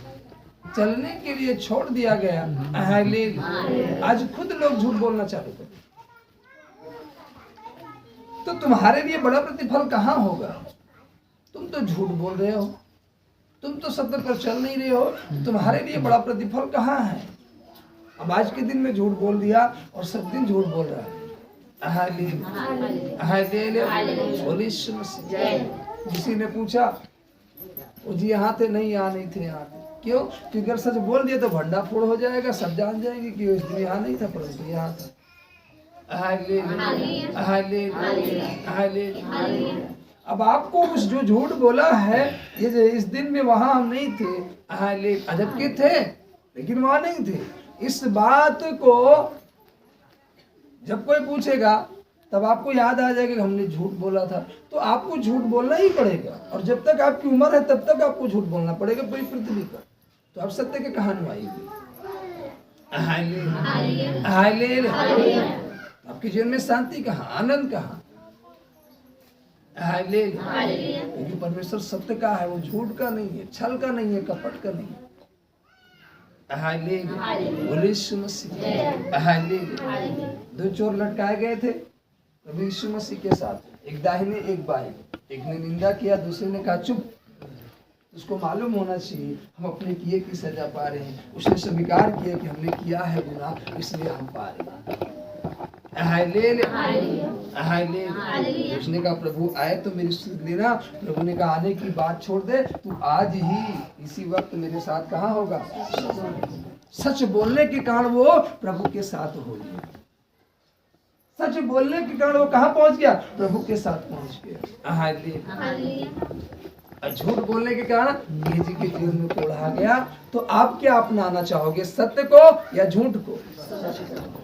चलने के लिए छोड़ दिया गया। हालेलुया। आज खुद लोग झूठ बोलना चालू कर, तो तुम्हारे लिए बड़ा प्रतिफल कहाँ होगा? तुम तो झूठ बोल रहे हो, तुम तो सत्य पर चल नहीं रहे हो, तुम्हारे लिए बड़ा प्रतिफल कहाँ है? अब आज के दिन में झूठ बोल दिया और सब दिन झूठ बोल रहा है। हालेलुया, हालेलुया, बोले यीशु मसीह। किसी ने पूछा, वो जी यहाँ थे? नहीं, यहाँ नहीं थे। यहाँ थे। क्यों? क्योंकि अगर सच बोल दिया तो भंडा फोड़ हो जाएगा, सब जान जाएंगे कि उस दिन यहाँ नहीं था, परंतु यहाँ था। Hallelujah, hallelujah, hallelujah. अब आपको उस जो झूठ बोला है, ये जो इस दिन में वहां हम नहीं थे, हालेलुया, जबकि थे लेकिन वहां नहीं थे, इस बात को जब कोई पूछेगा तब आपको याद आ जाएगा कि हमने झूठ बोला था। तो आपको झूठ बोलना ही पड़ेगा, और जब तक आपकी उम्र है तब तक आपको झूठ बोलना पड़ेगा पूरी पृथ्वी पर। तो अब सत्य की कहानी आएगी। Hallelujah, hallelujah. आपके जीवन में शांति कहाँ, आनंद कहाँ? हालेलुया, क्योंकि परमेश्वर सत्य का है, वो झूठ का नहीं है, छल का नहीं है, कपट का नहीं है। हालेलुया, बोले यीशु मसीह। हालेलुया। दो चोर लटकाए गए थे प्रभु यीशु मसीह के साथ, एक दाहिने एक बाएं। एक ने निंदा किया, दूसरे ने कहा चुप। उसको मालूम होना चाहिए हम अपने किए की सजा पा रहे हैं। उसने स्वीकार किया कि हमने किया है गुनाह, इसलिए हम पा रहे हैं। Hallelujah, hallelujah. उसने कहा प्रभु आए तो मेरी सुध लेना। प्रभु ने कहा आने की बात छोड़ दे, तू आज ही इसी वक्त मेरे साथ कहाँ होगा? सच बोलने के कारण वो प्रभु के साथ हो गया। सच बोलने के कारण वो कहाँ पहुंच गया? प्रभु के साथ पहुंच गया। हालेलुया। झूठ बोलने के कारण गेहजी के जीवन में कोड़ आ गया। तो आप क्या अपनाना चाहोगे, सत्य को या झूठ को?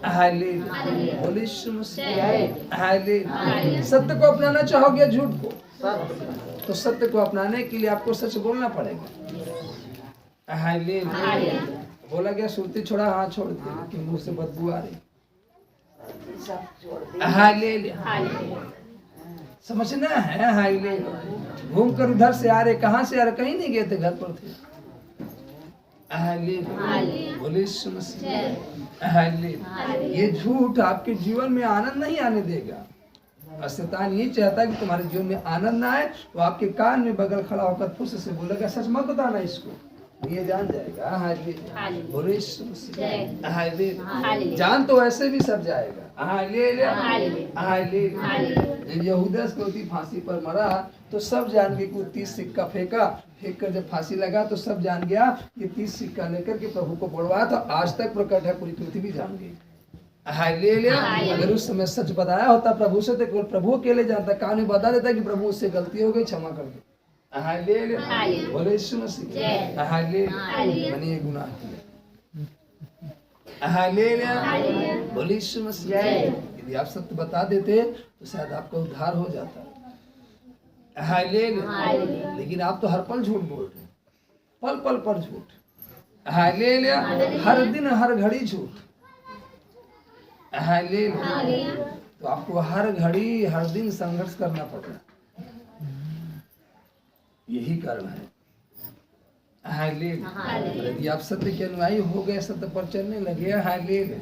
हालेलुया, बोले यीशु मसीह। हालेलुया। सत्य को अपनाना चाहोगे या झूठ को? तो सत्य को अपनाने के लिए आपको सच बोलना पड़ेगा। हालेलुया। बोला गया सुरती छोड़ा, हाथ छोड़ दिया, लेकिन मुंह से बदबू आ रही। हालेलुया, समझना है। हालेलुया। घूम कर उधर से आ रहे, कहाँ से आ रहे? कहीं नहीं गए थे, घर पर थे। हालेलुया, बोले यीशु मसीह। हालेलुया। ये झूठ आपके जीवन में आनंद नहीं आने देगा। और शैतान ये चाहता है कि तुम्हारे जीवन में आनंद ना आए, तो आपके कान में बगल खड़ा होकर फुस से बोलेगा सच मत बताना इसको, ये जान जाएगा। हालेलुया, बोले यीशु मसीह। हालेलुया। जान तो ऐसे भी सब जाएगा। Hallelujah, hallelujah. जब यहूदा इस्करियोती फांसी पर मरा तो सब जान गए कि 30 सिक्का फेंक कर जब फांसी लगा तो सब जान गया कि 30 सिक्का लेकर के प्रभु को पड़वाया। तो आज तक प्रकट है, पूरी पृथ्वी जान गई। हालेलुया। अगर उस समय सच बताया होता प्रभु से, तो केवल प्रभु अकेले जानता। कहानी बता देता कि प्रभु उससे गलती हो गई, क्षमा कर दे। हालेलुया, बोले यीशु मसीह। हालेलुया। मैंने ये गुनाह किया, हालेलुया, बोलिए यीशु मसीह। यदि आप सत्य बता देते तो शायद आपका उद्धार हो जाता। हालेलुया, लेकिन आप तो हर पल झूठ बोल रहे हैं, पल पल पर झूठ। हालेलुया, हर दिन हर घड़ी झूठ। हालेलुया, तो आपको हर घड़ी हर दिन संघर्ष करना पड़ रहा है, यही कारण है। हालेलुया, यदि आप सत्य के अनुयायी हो गए, सत्य पर चलने लगे, हालेलुया,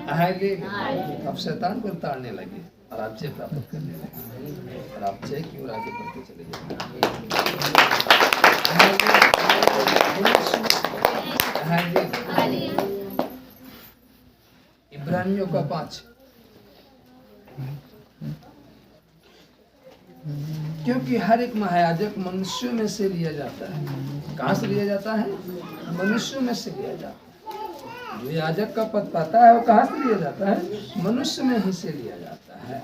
हालेलुया, आप शैतान को ताड़ने लगे और आप जय प्राप्त करने लगे और आप जय की ओर आगे बढ़ते चले गए। इब्रानियों का 5, क्योंकि हर एक महायाजक मनुष्यों में से लिया जाता है। कहाँ से लिया जाता है? मनुष्यों में से लिया जाता है। जो याजक का पद पाता है वो कहाँ से लिया जाता है? मनुष्य में ही से लिया जाता है।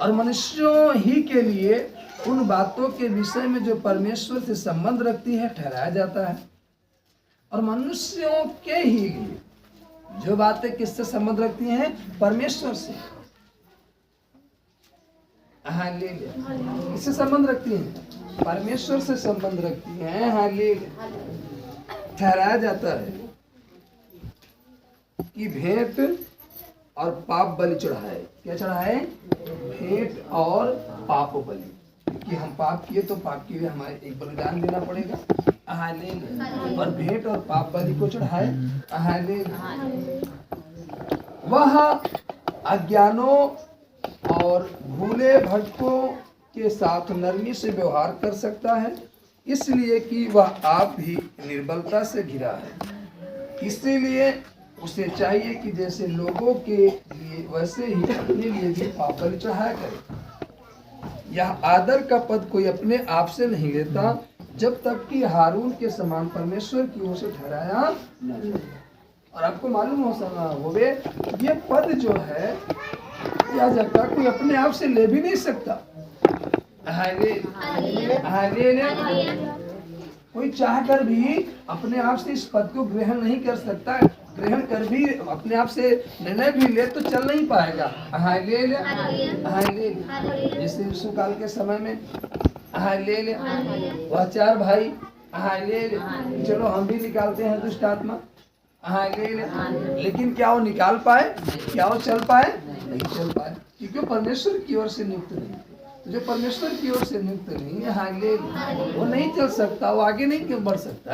और मनुष्यों ही के लिए उन बातों के विषय में जो परमेश्वर से संबंध रखती है ठहराया जाता है। और मनुष्यों के ही लिए जो बातें किससे संबंध रखती हैं? परमेश्वर से। हालेलुया, किससे संबंध रखती हैं? परमेश्वर से संबंध रखती हैं। हालेलुया, ठहराया जाता है कि भेंट और पाप बलि चढ़ाए। क्या चढ़ाए? भेंट और पाप बलि। कि हम पाप किए तो पाप के लिए हमारे एक बलिदान देना पड़ेगा। हालेलुया, और भेंट और पाप बलि को चढ़ाए। हालेलुया, वह अज्ञानों और भूले भटकों के साथ नरमी से व्यवहार कर सकता है, इसलिए कि वह आप भी निर्बलता से घिरा है। इसीलिए उसे चाहिए कि जैसे लोगों के लिए वैसे ही अपने लिए भी पाप बलि चढ़ाया करे। यह आदर का पद कोई अपने आप से नहीं लेता, जब तक कि हारून के समान परमेश्वर की ओर से ठहराया न जाए। और आपको मालूम हो ये पद जो है याजक का कोई अपने आप से ले भी नहीं सकता। कोई चाहकर भी अपने आप से इस पद को ग्रहण नहीं कर सकता। ग्रहण कर भी अपने आप से निर्णय भी ले तो चल नहीं पाएगा। जैसे यीशु काल के समय में वह 4 भाई चलो हम भी निकालते हैं दुष्ट आत्मा। लेकिन क्या वो निकाल पाए? क्या वो चल पाए? नहीं चल पाए, क्योंकि परमेश्वर की ओर से नियुक्त नहीं थे। तो जो परमेश्वर की ओर से नियुक्त नहीं है, वो नहीं चल सकता, वो आगे नहीं बढ़ सकता।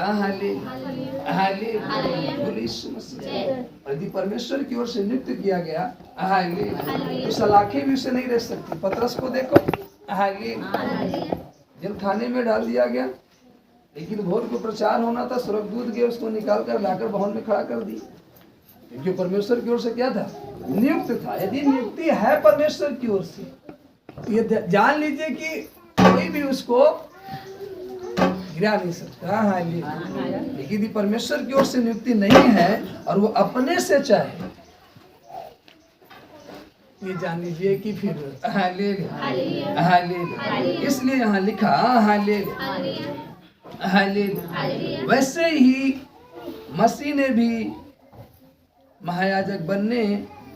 यदि परमेश्वर की ओर से नियुक्त किया गया तो सलाखें भी उसे नहीं रह सकती। पतरस को देखो, जल खाने में डाल दिया गया, लेकिन भोर को प्रचार होना था, स्वर्गदूत गए उसको निकाल कर लाकर भवन में खड़ा कर दी, क्योंकि परमेश्वर की ओर से क्या था? नियुक्त था। यदि नियुक्ति है परमेश्वर की ओर से, तो ये जान लीजिए कि कोई भी उसको गिरा नहीं सकता। लेकिन यदि परमेश्वर की ओर से नियुक्ति नहीं है और वो अपने से चाहे, ये जान लीजिए कि फिर इसलिए यहाँ लिखा वैसे ही मसीह ने भी महायाजक बनने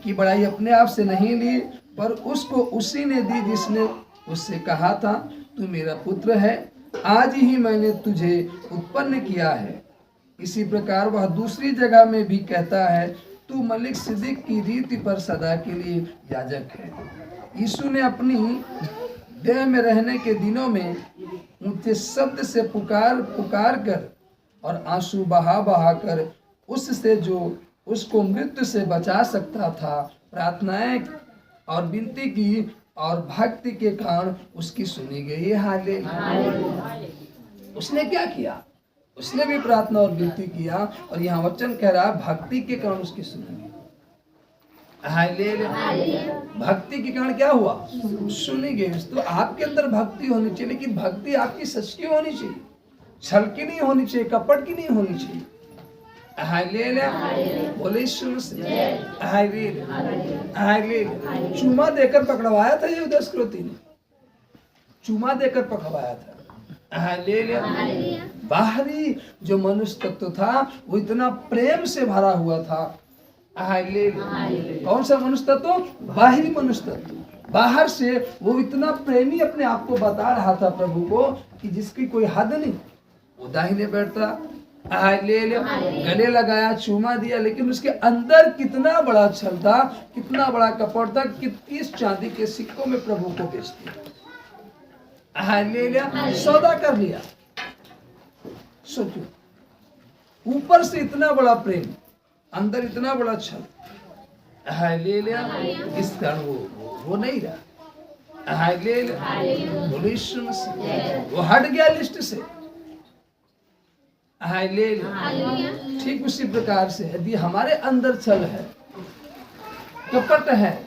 की बड़ाई अपने आप से नहीं ली, पर उसको उसी ने दी जिसने उससे कहा था, तू मेरा पुत्र है, आज ही मैंने तुझे उत्पन्न किया है। इसी प्रकार वह दूसरी जगह में भी कहता है, तू मलिक सिद्दीक की रीति पर सदा के लिए याजक है। यीशु ने अपनी देह में रहने के दिनों में ऊंचे शब्द से पुकार कर और आंसू बहा कर उससे जो उसको मृत्यु से बचा सकता था प्रार्थनाएं और विनती की, और भक्ति के कारण उसकी सुनी गई। उसने क्या किया? उसने भी प्रार्थना और विनती किया, और यहाँ वचन कह रहा है भक्ति के कारण उसकी सुनी गई। भक्ति के कारण क्या हुआ? सुनी गई। तो आपके अंदर भक्ति होनी चाहिए, लेकिन भक्ति आपकी सच की होनी चाहिए, छल की नहीं होनी चाहिए, कपट की नहीं होनी चाहिए। बोले चूमा देकर पकड़वाया था ये 10 ने, चूमा देकर पकड़वाया था। हालेलुया। बाहरी जो मनुष्य तत्व था वो इतना प्रेम से भरा हुआ था। हालेलुया। कौन सा मनुष्य तत्व? बाहरी मनुष्य तत्व। बाहर से वो इतना प्रेमी अपने आप को बता रहा था प्रभु को कि जिसकी कोई हद नहीं। वो दाहिने बैठता, हालेलुया, गले लगाया, चूमा दिया, लेकिन उसके अंदर कितना बड़ा छल था, कितना बड़ा कपट था कि 30 चांदी के सिक्कों में प्रभु को बेच दिया। हालेलुया, सौदा कर लिया। सोचो, ऊपर से इतना बड़ा प्रेम, अंदर इतना बड़ा छल। हालेलुया, इस कारण वो नहीं रहा। हालेलुया, बोलो यीशु मसीह, वो हट गया लिस्ट से। हालेलुया। ठीक उसी प्रकार से यदि हमारे अंदर छल है, कपट है,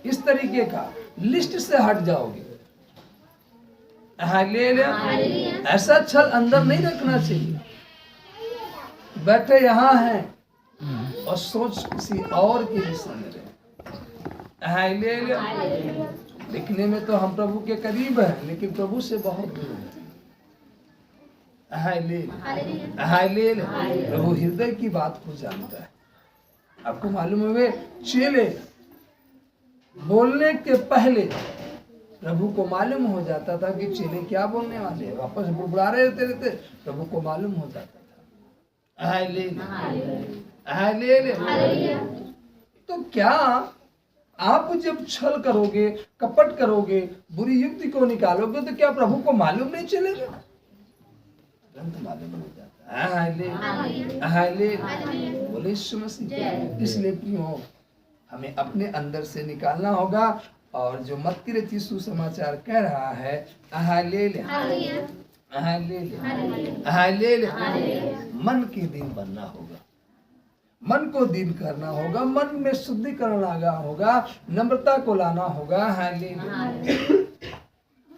इस तरीके का, लिस्ट से हट जाओगे। हालेलुया, ऐसा छल अंदर नहीं रखना चाहिए। बैठे यहाँ हैं और सोच किसी और के विषय में रहे। हालेलुया, दिखने में तो हम प्रभु के करीब हैं, लेकिन प्रभु से बहुत दूर हैं। हालेलुया, हालेलुया, प्रभु हृदय की बात को जानता है। आपको मालूम है, चेले बोलने के पहले प्रभु को मालूम हो जाता था कि चेले क्या बोलने वाले हैं, वापस बुड़बुड़ा रहते प्रभु को मालूम हो जाता था। Hallelujah, hallelujah. तो क्या आप जब छल करोगे, कपट करोगे, बुरी युक्ति को निकालोगे, तो क्या प्रभु को मालूम नहीं चलेगा? तुरंत मालूम हो जाता है। हालेलुया, हालेलुया, बोले यीशु मसीह। इसलिए प्रियो, हमें अपने अंदर से निकालना होगा। और जो मत्ती रचित सुसमाचार कह रहा है, हालेलुया, हालेलुया, हालेलुया, मन के दिन बनना होगा, मन को दीन करना होगा, मन में शुद्धिकरण लाना होगा, नम्रता को लाना होगा। हालेलुया,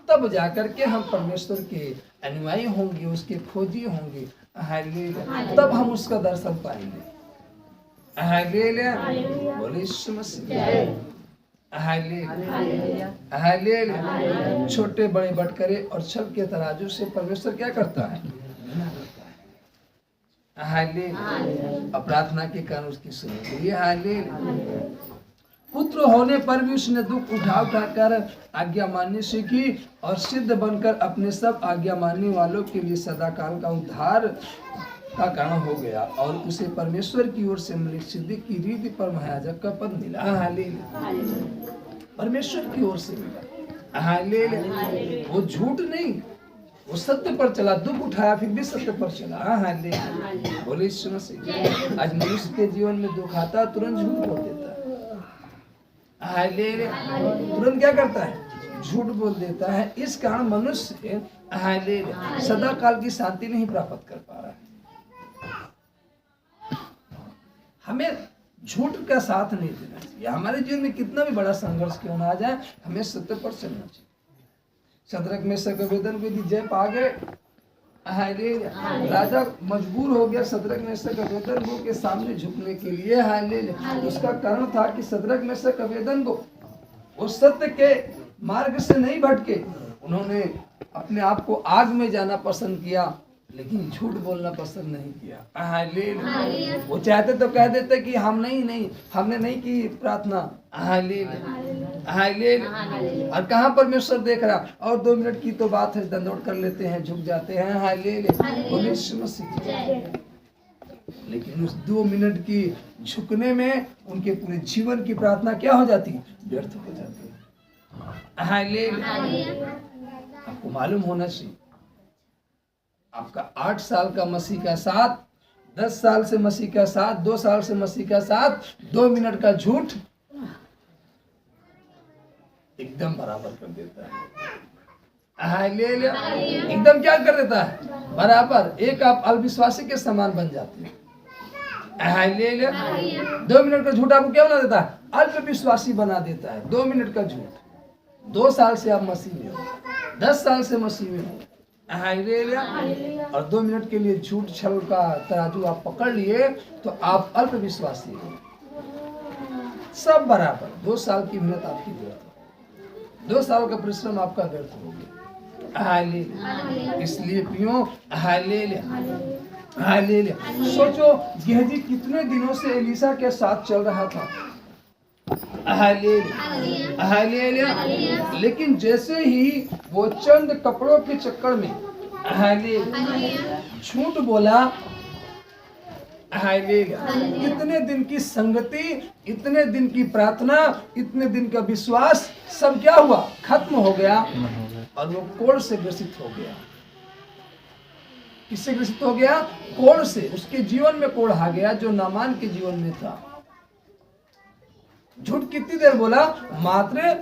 तब जाकर के हम परमेश्वर के अनुयायी होंगे, उसके खोजी होंगे। हालेलुया, तब हम उसका दर्शन पाएंगे। हालेलुया, बोले यीशु मसीह। Hallelujah, hallelujah. छोटे बड़े बटकरे और छल के तराजू से परमेश्वर क्या करता है? हालेलुया, प्रार्थना के कारण उसकी सुनी। हालेलुया, पुत्र होने पर भी उसने दुख उठाकर आज्ञा मानने सीखी और सिद्ध बनकर अपने सब आज्ञा मानने वालों के लिए सदाकाल का उद्धार का कारण हो गया। और उसे परमेश्वर की ओर से मिली सिद्धि की रीति पर महायाजक का पद मिला। हालेलुया, परमेश्वर की ओर से मिला। हालेलुया, वो झूठ नहीं, वो सत्य पर चला, दुख उठाया फिर भी सत्य पर चला। हालेलुया, बोले यीशु मसीह। आज मनुष्य के जीवन में दुख आता है, तुरंत झूठ बोल देता है। हालेलुया, तुरंत क्या करता है? झूठ बोल देता है। इस कारण मनुष्य हालेलुया सदा काल की शांति नहीं प्राप्त कर पा रहा है। हमें झूठ का साथ नहीं देना चाहिए। हमारे जीवन में कितना भी बड़ा संघर्ष क्यों ना आ जाए, हमें सत्य पर चलना चाहिए। शद्रक मेशक अबेदनगो यदि जय पा गए, राजा मजबूर हो गया शद्रक मेशक अबेदनगो के सामने झुकने के लिए। हालेलुया, उसका कारण था कि शद्रक मेशक अबेदनगो उस सत्य के मार्ग से नहीं भटके। उन्होंने अपने आप को आग में जाना पसंद किया, लेकिन झूठ बोलना पसंद नहीं किया। हालेलुया, वो चाहते तो कह देते कि हम नहीं हमने नहीं की प्रार्थना। हालेलुया, हालेलुया, और कहाँ परमेश्वर देख रहा? और 2 मिनट की तो बात है, दंडोत कर लेते हैं, झुक जाते हैं। हालेलुया, बोले यीशु मसीह। लेकिन उस 2 मिनट की झुकने में उनके पूरे जीवन की प्रार्थना क्या हो जाती? व्यर्थ हो जाती है। हालेलुया, आपको मालूम होना चाहिए, आपका 8 साल का मसीह का साथ, 10 साल से मसीह का साथ, 2 साल से मसीह का साथ, 2 मिनट का झूठ एकदम बराबर कर देता है। हालेलुया, एकदम क्या कर देता है? बराबर। एक आप अविश्वासी के समान बन जाते हैं। हालेलुया, 2 मिनट का झूठ आपको क्या बना देता है? अल्प विश्वासी बना देता है। 2 मिनट का झूठ। 2 साल से आप मसीह में हो, 10 साल से मसीह में हो। हालेलुया, और 2 मिनट के लिए झूठ छल का तराजू आप पकड़ लिए तो आप अल्प विश्वासी हो। सब बराबर। 2 साल की मेहनत आपकी व्यर्थ हो, 2 साल का परिश्रम आपका व्यर्थ हो गया। हालेलुया। इसलिए पियो हालेलुया, हालेलुया। सोचो गेहजी कितने दिनों से एलीशा के साथ चल रहा था। Hallelujah, hallelujah. लेकिन जैसे ही वो चंद कपड़ों के चक्कर में हालेलुया झूठ बोला, हालेलुया, इतने दिन की संगति, इतने दिन की प्रार्थना, इतने दिन का विश्वास सब क्या हुआ, खत्म हो गया। और वो कोढ़ से ग्रसित हो गया। किससे ग्रसित हो गया? कोढ़ से। उसके जीवन में कोढ़ आ गया जो नामान के जीवन में था। झूठ कितनी देर बोला? मात्र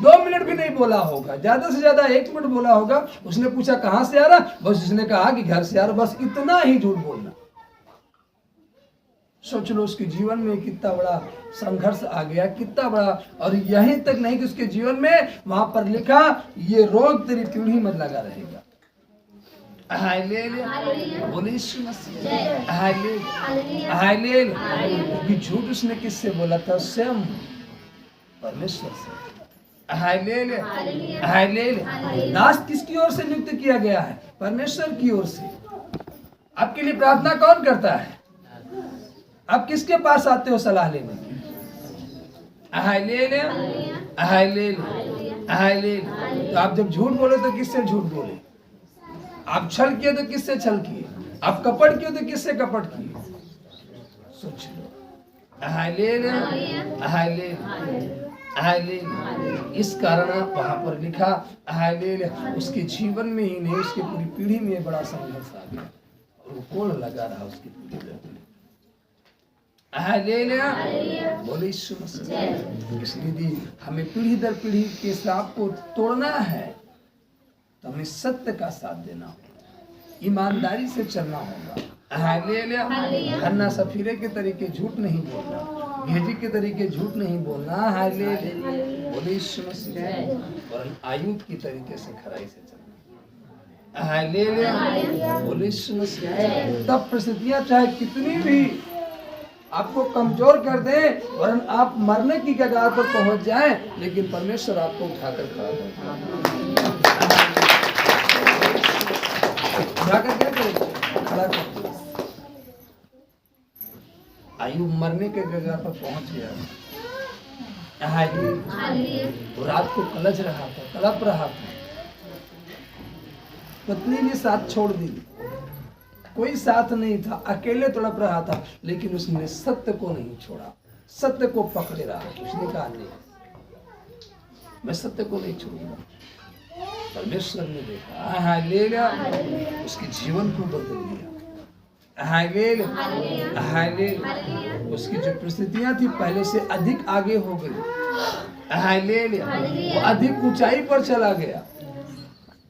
2 मिनट भी नहीं बोला होगा, ज्यादा से ज्यादा 1 मिनट बोला होगा। उसने पूछा कहां से आ रहा, बस उसने कहा कि घर से आ रहा, बस इतना ही झूठ बोलना। सोच लो उसके जीवन में कितना बड़ा संघर्ष आ गया, कितना बड़ा। और यहीं तक नहीं कि उसके जीवन में वहां पर लिखा ये रोग तेरी पीढ़ी में लगा रहेगा। हालेलुया, बोले यीशु मसीह, हालेलुया, हालेलुया। क्योंकि झूठ उसने किससे बोला था? स्वयं परमेश्वर से। Hallelujah, hallelujah. दास किसकी ओर से नियुक्त किया गया है? परमेश्वर की ओर से। आपके लिए प्रार्थना कौन करता है? आप किसके पास आते हो सलाह लेने? Hallelujah, hallelujah, hallelujah. तो आप जब झूठ बोले तो किससे झूठ बोले? आप छल किए तो किससे छल किए? आप कपट किए तो किससे कपट किए? सोच लो। Hallelujah, hallelujah, hallelujah. इस कारण वहां पर लिखा हालेलुया, उसके जीवन में ही नहीं, उसकी पूरी पीढ़ी में बड़ा संघर्ष आ गया और वो कोढ़ लगा रहा उसकी पीढ़ी में। हालेलुया, बोले यीशु मसीह। इसलिए हमें पीढ़ी दर पीढ़ी के श्राप को तोड़ना है तो हमें सत्य का साथ देना होगा, ईमानदारी से चलना होगा। हालेलुया। हन्ना सफीरे के तरीके झूठ नहीं बोलना, गेहजी के तरीके झूठ नहीं बोलना। हालेलुया, बोले यीशु मसीह। और आयुब की तरीके से खराई से चलना। हालेलुया, बोले यीशु मसीह। तब परिस्थितियां चाहे कितनी भी आपको कमजोर कर दे, वरन आप मरने की कगार पर पहुंच जाएं, लेकिन परमेश्वर आपको उठाकर खड़ा करेगा। उठाकर क्या करेगा? खड़ा करेगा। आयुब मरने के कगार पर पहुंच गया। हालेलुया। रात को कलज रहा था, तड़प रहा था। पत्नी ने साथ छोड़ दी, कोई साथ नहीं था, अकेले तड़प रहा था, लेकिन उसने सत्य को नहीं छोड़ा, सत्य को पकड़े रहा। उसने कहा नहीं, मैं सत्य को नहीं छोड़ूंगा। परमेश्वर ने देखा, हालेलुया, उसके जीवन को बदल दिया। Hallelujah, hallelujah. उसकी जो परिस्थितियां थी पहले से अधिक आगे हो गई। हालेलुया, वो अधिक ऊंचाई पर चला गया।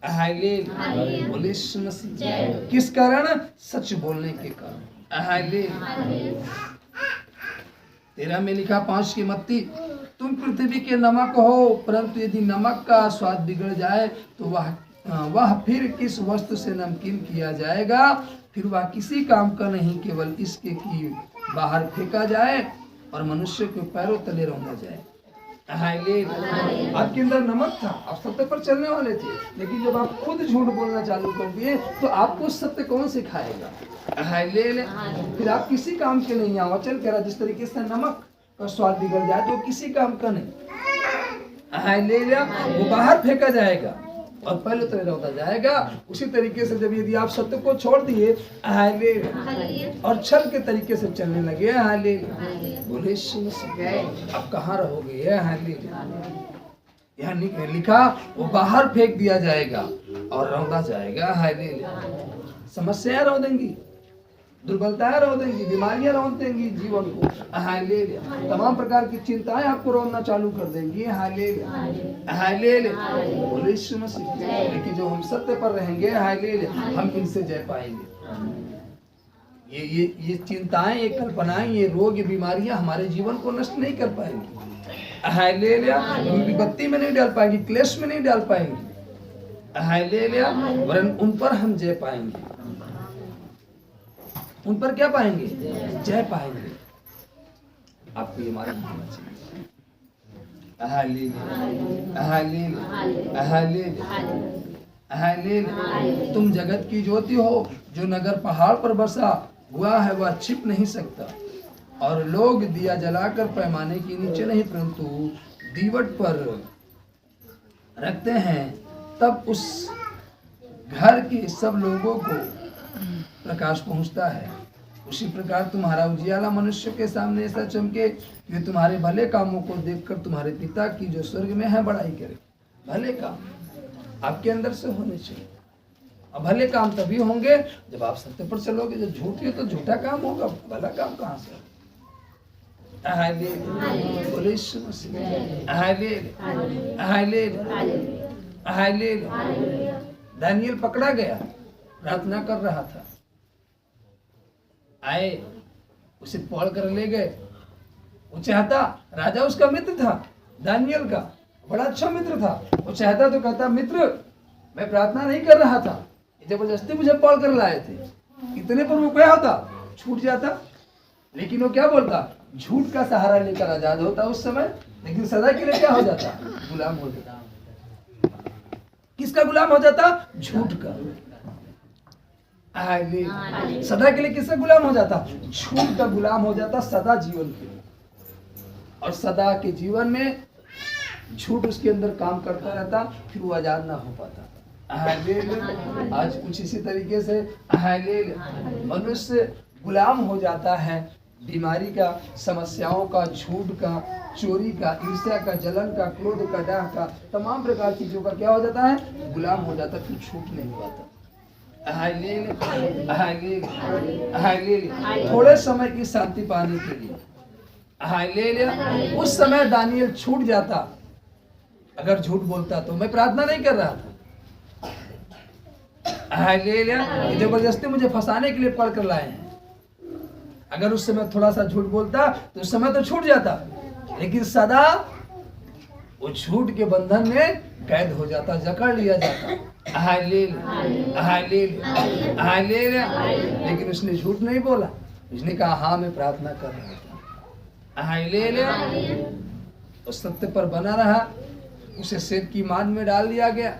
हालेलुया, बोले यीशु मसीह। किस कारण? सच बोलने के कारण। हालेलुया। 13 में लिखा 5 की मत्ती, तुम पृथ्वी के नमक हो, परंतु यदि नमक का स्वाद बिगड़ जाए तो वह फिर किस वस्तु से नमकीन किया जाएगा? फिर वह किसी काम का नहीं, केवल इसके कि बाहर फेंका जाए और मनुष्य के पैरों तले रौंदा जाए। हालेलुया। आपके अंदर नमक था, आप सत्य पर चलने वाले थे, लेकिन जब आप खुद झूठ बोलना चालू कर दिए तो आपको सत्य कौन सिखाएगा? हालेलुया। फिर आप किसी काम के नहीं। यहाँ वचन कह रहा जिस तरीके से नमक का स्वाद बिगड़ जाए तो किसी काम का नहीं। हालेलुया, वो बाहर फेंका जाएगा और पहले तो रौंदा जाएगा। उसी तरीके से जब यदि आप सत्य को छोड़ दिए हालेलुया और छल के तरीके से चलने लगे, हालेलुया, बोले यीशु मसीह, अब कहाँ रहोगे? हालेलुया। यहाँ लिखा वो बाहर फेंक दिया जाएगा और रौंदा जाएगा। हालेलुया। समस्याएं रौंदेंगी, दुर्बलताएं रौंदेंगी, बीमारियां रौंद देंगी जीवन को। हालेलुया। तमाम प्रकार की चिंताएं आपको रौंदना चालू कर देंगी। हालेलुया, हालेलुया, बोले यीशु मसीह। लेकिन जो हम सत्य पर रहेंगे, हालेलुया, हम इनसे जय पाएंगे। ये चिंताएं, ये कल्पनाएं, ये रोग, ये बीमारियां हमारे जीवन को नष्ट नहीं कर पाएंगी। हालेलुया। विपत्ति में नहीं डाल पाएंगी, क्लेश में नहीं डाल पाएंगी। हालेलुया। वरन उन पर हम जय पाएंगे। उन पर क्या पाएंगे? जय पाएंगे। आपको ये मालूम होना चाहिए। Hallelujah, hallelujah, hallelujah, hallelujah. तुम जगत की ज्योति हो। जो नगर पहाड़ पर बसा हुआ है वह छिप नहीं सकता, और लोग दिया जलाकर पैमाने के नीचे नहीं परंतु दीवट पर रखते हैं, तब उस घर के सब लोगों को प्रकाश पहुंचता है। उसी प्रकार तुम्हारा उजियाला मनुष्य के सामने ऐसा चमके कि वे तुम्हारे भले कामों को देखकर तुम्हारे पिता की जो स्वर्ग में है बड़ाई करे। भले काम आपके अंदर से होने चाहिए, और भले काम तभी होंगे जब आप सत्य पर चलोगे। जब झूठ है तो झूठा काम होगा, भला काम कहाँ से? हालेलुया, बोले यीशु मसीह, हालेलुया, हालेलुया, हालेलुया। दानियल पकड़ा गया, प्रार्थना कर रहा था। आए उसे पकड़ कर ले गए। वो चाहता, राजा उसका मित्र था, दानियल का बड़ा अच्छा मित्र था। वो चाहता तो कहता, मित्र मैं प्रार्थना नहीं कर रहा था, जबरदस्ती मुझे पकड़ कर लाए थे। इतने पर वो क्या होता, छूट जाता। लेकिन वो क्या बोलता, झूठ का सहारा लेकर आजाद होता उस समय, लेकिन सदा के लिए क्या हो जाता, गुलाम हो जाता। किसका गुलाम हो जाता? झूठ का। सदा के लिए किसका गुलाम हो जाता? झूठ का गुलाम हो जाता सदा जीवन के लिए। और सदा के जीवन में झूठ उसके अंदर काम करता रहता, फिर वो आजाद ना हो पाता। आज कुछ इसी तरीके से मनुष्य गुलाम हो जाता है बीमारी का, समस्याओं का, झूठ का, चोरी का, ईर्ष्या का, जलन का, क्रोध का, डाह का, तमाम प्रकार की चीजों का क्या हो जाता है, गुलाम हो जाता, फिर छूट नहीं पाता। थोड़े समय की शांति पाने के लिए उस समय दानियल छूट जाता अगर झूठ बोलता तो। मैं प्रार्थना नहीं कर रहा था, जबरदस्ती मुझे फंसाने के लिए पकड़ कर लाए हैं। अगर उस समय थोड़ा सा झूठ बोलता तो उस समय तो छूट जाता, लेकिन सदा वो झूठ के बंधन में कैद हो जाता, जकड़ लिया जाता। लेकिन उसने झूठ नहीं बोला, उसने कहा हाँ मैं प्रार्थना कर रहा था। वो सत्य पर बना रहा। उसे शेर की माद में डाल दिया गया,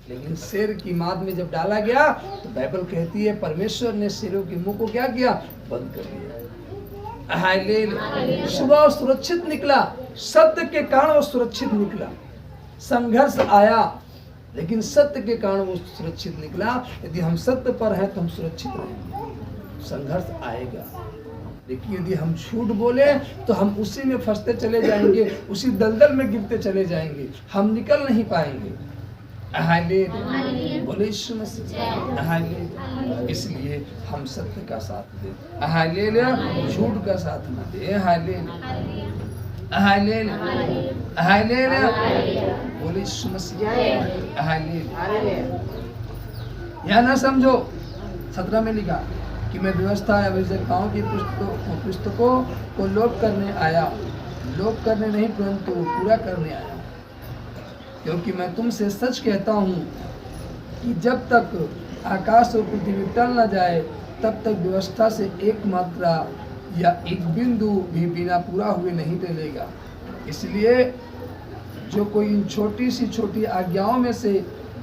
लेकिन शेर की माद में जब डाला गया तो बाइबल कहती है परमेश्वर ने शेरों के मुंह को क्या किया, बंद कर दिया। सुबह सुरक्षित निकला, सत्य के कारण वो सुरक्षित निकला। संघर्ष आया लेकिन सत्य के कारण वो सुरक्षित निकला। यदि हम सत्य पर हैं तो हम सुरक्षित रहेंगे। संघर्ष आएगा, लेकिन यदि हम झूठ बोले तो हम उसी में फंसते चले जाएंगे, उसी दलदल में गिरते चले जाएंगे, हम निकल नहीं पाएंगे। बोले यीशु मसीह। इसलिए हम सत्य का साथ दें, झूठ का साथ न दें। बोले यीशु मसीह। या ना समझो 17 में लिखा कि मैं व्यवस्था या विजेताओं की पुस्तकों को लोप करने आया, लोप करने नहीं परंतु पूरा करने आया। क्योंकि मैं तुमसे सच कहता हूँ कि जब तक आकाश और पृथ्वी टल न जाए तब तक व्यवस्था से एक मात्रा या एक बिंदु भी बिना पूरा हुए नहीं टलेगा। इसलिए जो कोई इन छोटी सी छोटी आज्ञाओं में से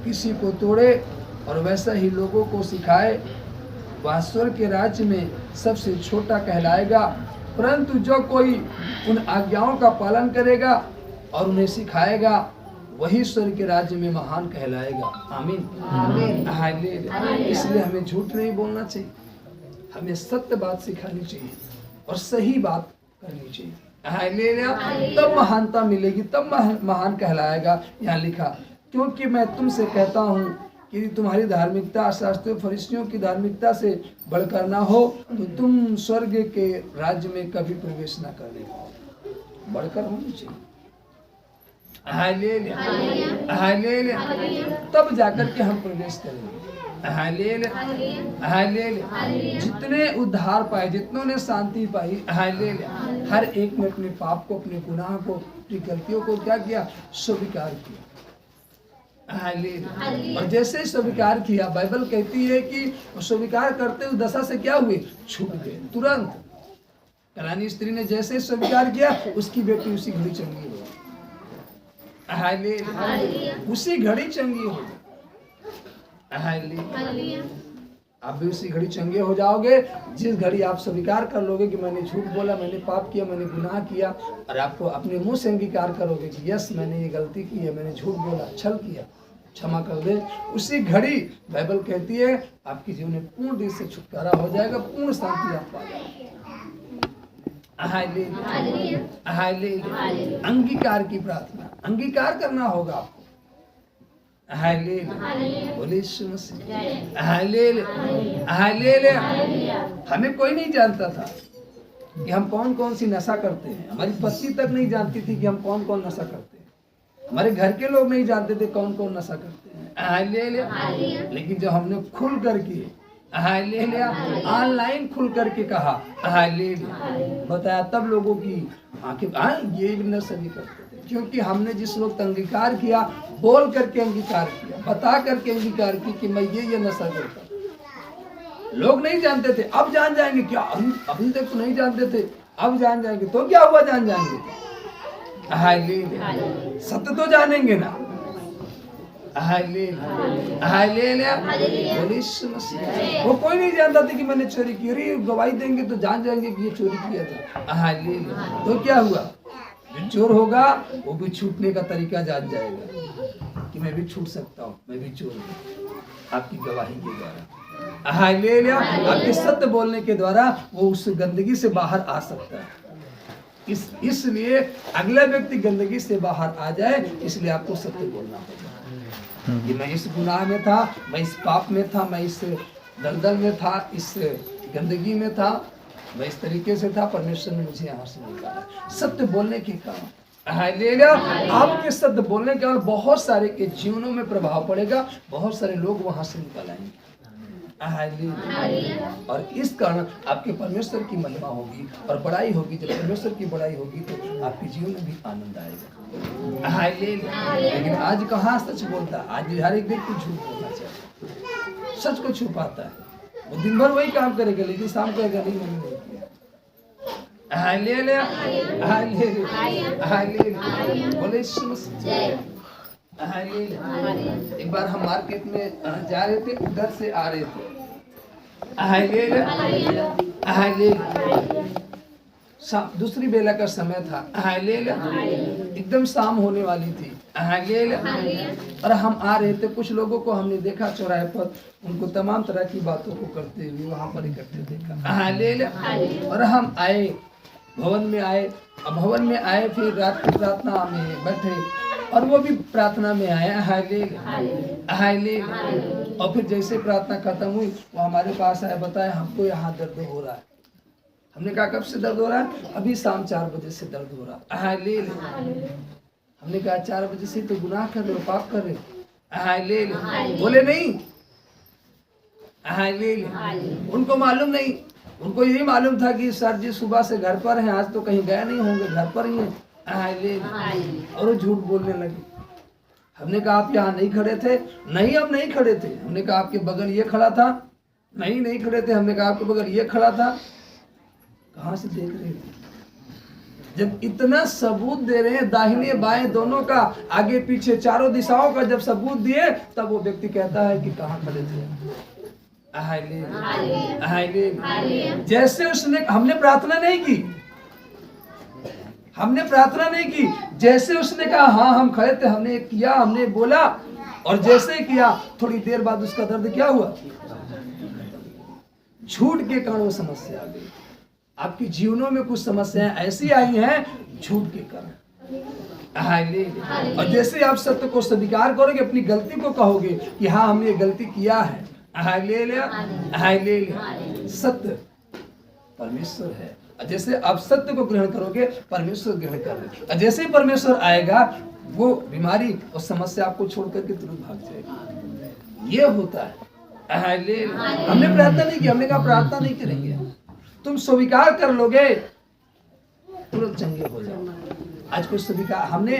किसी को तोड़े और वैसा ही लोगों को सिखाए, वह स्वर्ग के राज्य में सबसे छोटा कहलाएगा। परंतु जो कोई उन आज्ञाओं का पालन करेगा और उन्हें सिखाएगा, वही स्वर्ग के राज्य में महान कहलाएगा। आमीन। इसलिए हमें झूठ नहीं बोलना चाहिए, हमें सत्य बात सिखानी चाहिए और सही बात करनी चाहिए। तब महानता मिलेगी, तब महान कहलाएगा। यहाँ लिखा, क्योंकि मैं तुमसे कहता हूँ कि तुम्हारी धार्मिकता शास्त्रियों फरीसियों की धार्मिकता से बढ़कर ना हो तो तुम स्वर्ग के राज्य में कभी प्रवेश ना कर लेगा। बढ़कर होनी चाहिए। तब जाकर के हम प्रवेश करेंगे। जितने उद्धार पाए, जितनों ने शांति पाई, हर एक ने अपने पाप को, अपने गुनाह को, अपनी गलतियों को क्या किया, स्वीकार किया। और जैसे स्वीकार किया, बाइबल कहती है कि स्वीकार करते हुए दशा से क्या हुए, छूट गए तुरंत। कनानी स्त्री ने जैसे स्वीकार किया, उसकी बेटी उसी घड़ी चंगी हुई। हालेलुया। उसी घड़ी चंगी हो जाओ। हालेलुया। आप भी उसी घड़ी चंगे हो जाओगे जिस घड़ी आप स्वीकार कर लोगे कि मैंने झूठ बोला, मैंने पाप किया, मैंने गुनाह किया, और आपको अपने मुंह से अंगीकार करोगे कि यस मैंने ये गलती की है, मैंने झूठ बोला, छल किया, क्षमा कर दे। उसी घड़ी बाइबल कहती है आपके जीवन में पूर्ण रूप से छुटकारा हो जाएगा, पूर्ण शांति आप पा जाओगे। हालेलुया। अंगीकार की प्रार्थना, अंगीकार करना होगा आपको। हमें कोई नहीं जानता था कि हम कौन कौन सी नशा करते हैं। हमारी पत्नी तक नहीं जानती थी कि हम कौन कौन नशा करते हैं। हमारे घर के लोग नहीं जानते थे कौन कौन नशा करते हैं। लेकिन जब हमने खुल करके ऑनलाइन खुल करके कहा बताया, तब लोगों की आंखें ये भी नशा भी करते थे, क्योंकि हमने जिस वक्त अंगीकार किया, बोल करके अंगीकार किया, बता करके अंगीकार की कि मैं ये नशा करता हूं। लोग नहीं जानते थे, अब जान जाएंगे क्या? अभी तक तो नहीं जानते थे, अब जान जाएंगे। तो क्या हुआ, जान जाएंगे। सत्य तो जानेंगे ना। वो कोई नहीं जानता था कि मैंने चोरी की। अरे गवाही देंगे तो जान जाएंगे कि ये चोरी किया था। तो क्या हुआ, जो चोर होगा वो भी छूटने का तरीका जान जाएगा कि मैं भी छूट सकता हूँ, मैं भी चोर हूँ। आपकी गवाही के द्वारा, आपके सत्य बोलने के द्वारा वो उस गंदगी से बाहर आ सकता है। इसलिए अगला व्यक्ति गंदगी से बाहर आ जाए, इसलिए आपको सत्य बोलना होगा कि मैं इस गुनाह में था, मैं इस पाप में था, मैं इस दलदल में था, इस गंदगी में था, मैं इस तरीके से था, परमेश्वर ने मुझे यहाँ से निकाला। सत्य बोलने के कारण आपके सत्य बोलने के कारण बहुत सारे के जीवनों में प्रभाव पड़ेगा, बहुत सारे लोग वहां से निकल आएंगे। और इस कारण आपके परमेश्वर की महिमा होगी और बड़ाई होगी। जब परमेश्वर की बड़ाई होगी तो आपके जीवन में भी आनंद आएगा। लेकिन आज कहाँ सच बोलता है? आज हर एक व्यक्ति झूठ बोलना चाहता है, सच को छुपाता है। वो दिन भर वही काम करेगा, लेकिन शाम को नहीं, मैंने नहीं किया। बोले एक बार हम मार्केट में जा रहे थे, उधर से आ रहे थे। दूसरी बेला का समय था, एकदम शाम होने वाली थी। और हम आ रहे थे, कुछ लोगों को हमने देखा चौराहे पर, उनको तमाम तरह की बातों को करते हुए वहां पर इकट्ठे देखा। और हम आए, भवन में आए। अब भवन में आए, फिर रात की प्रार्थना में बैठे, और वो भी प्रार्थना में आया। और फिर जैसे प्रार्थना खत्म हुई, वो हमारे पास आया, बताया हमको यहाँ दर्द हो रहा है। हमने कहा कब से दर्द हो रहा है? अभी शाम 4 बजे से दर्द हो रहा है। हमने कहा 4 बजे से तो गुनाह कर रहे हो, पाप कर रहे हो। बोले नहीं, उनको मालूम नहीं। उनको यही मालूम था कि सर जी सुबह से घर पर हैं, आज तो कहीं गए नहीं होंगे, घर पर ही हैं। और वो झूठ बोलने लगे। हमने कहा आप यहाँ नहीं खड़े थे? नहीं, हम नहीं खड़े थे। हमने कहा आपके बगल ये खड़ा था? नहीं, नहीं खड़े थे। हमने कहा आपके बगल ये खड़ा था? कहाँ से देख रहे थे? जब इतना सबूत दे रहे हैं, दाहिने बाएं दोनों का, आगे पीछे चारों दिशाओं का जब सबूत दिए, तब वो व्यक्ति कहता है कि कहाँ खड़े थे? जैसे उसने, हमने प्रार्थना नहीं की, हमने प्रार्थना नहीं की। जैसे उसने कहा हाँ हम खड़े थे, हमने किया, हमने बोला, और जैसे किया, थोड़ी देर बाद उसका दर्द क्या हुआ? झूठ के कारण वो समस्या आ गई। आपके जीवनों में कुछ समस्याएं ऐसी आई हैं झूठ के कारण। और जैसे आप सत्य को स्वीकार करोगे, अपनी गलती को कहोगे कि हाँ हमने ये गलती किया है, सत्य परमेश्वर है। जैसे आप सत्य को ग्रहण करोगे, परमेश्वर ग्रहण कर रहे। जैसे ही परमेश्वर आएगा, वो बीमारी और समस्या आपको छोड़ करके तुरंत भाग जाएगी। ये होता है। हमने प्रार्थना नहीं की, हमने कहा प्रार्थना नहीं करेंगे। तुम स्वीकार कर लोगे, तुरंत चंगे हो जाओ। आज कुछ स्वीकार, हमने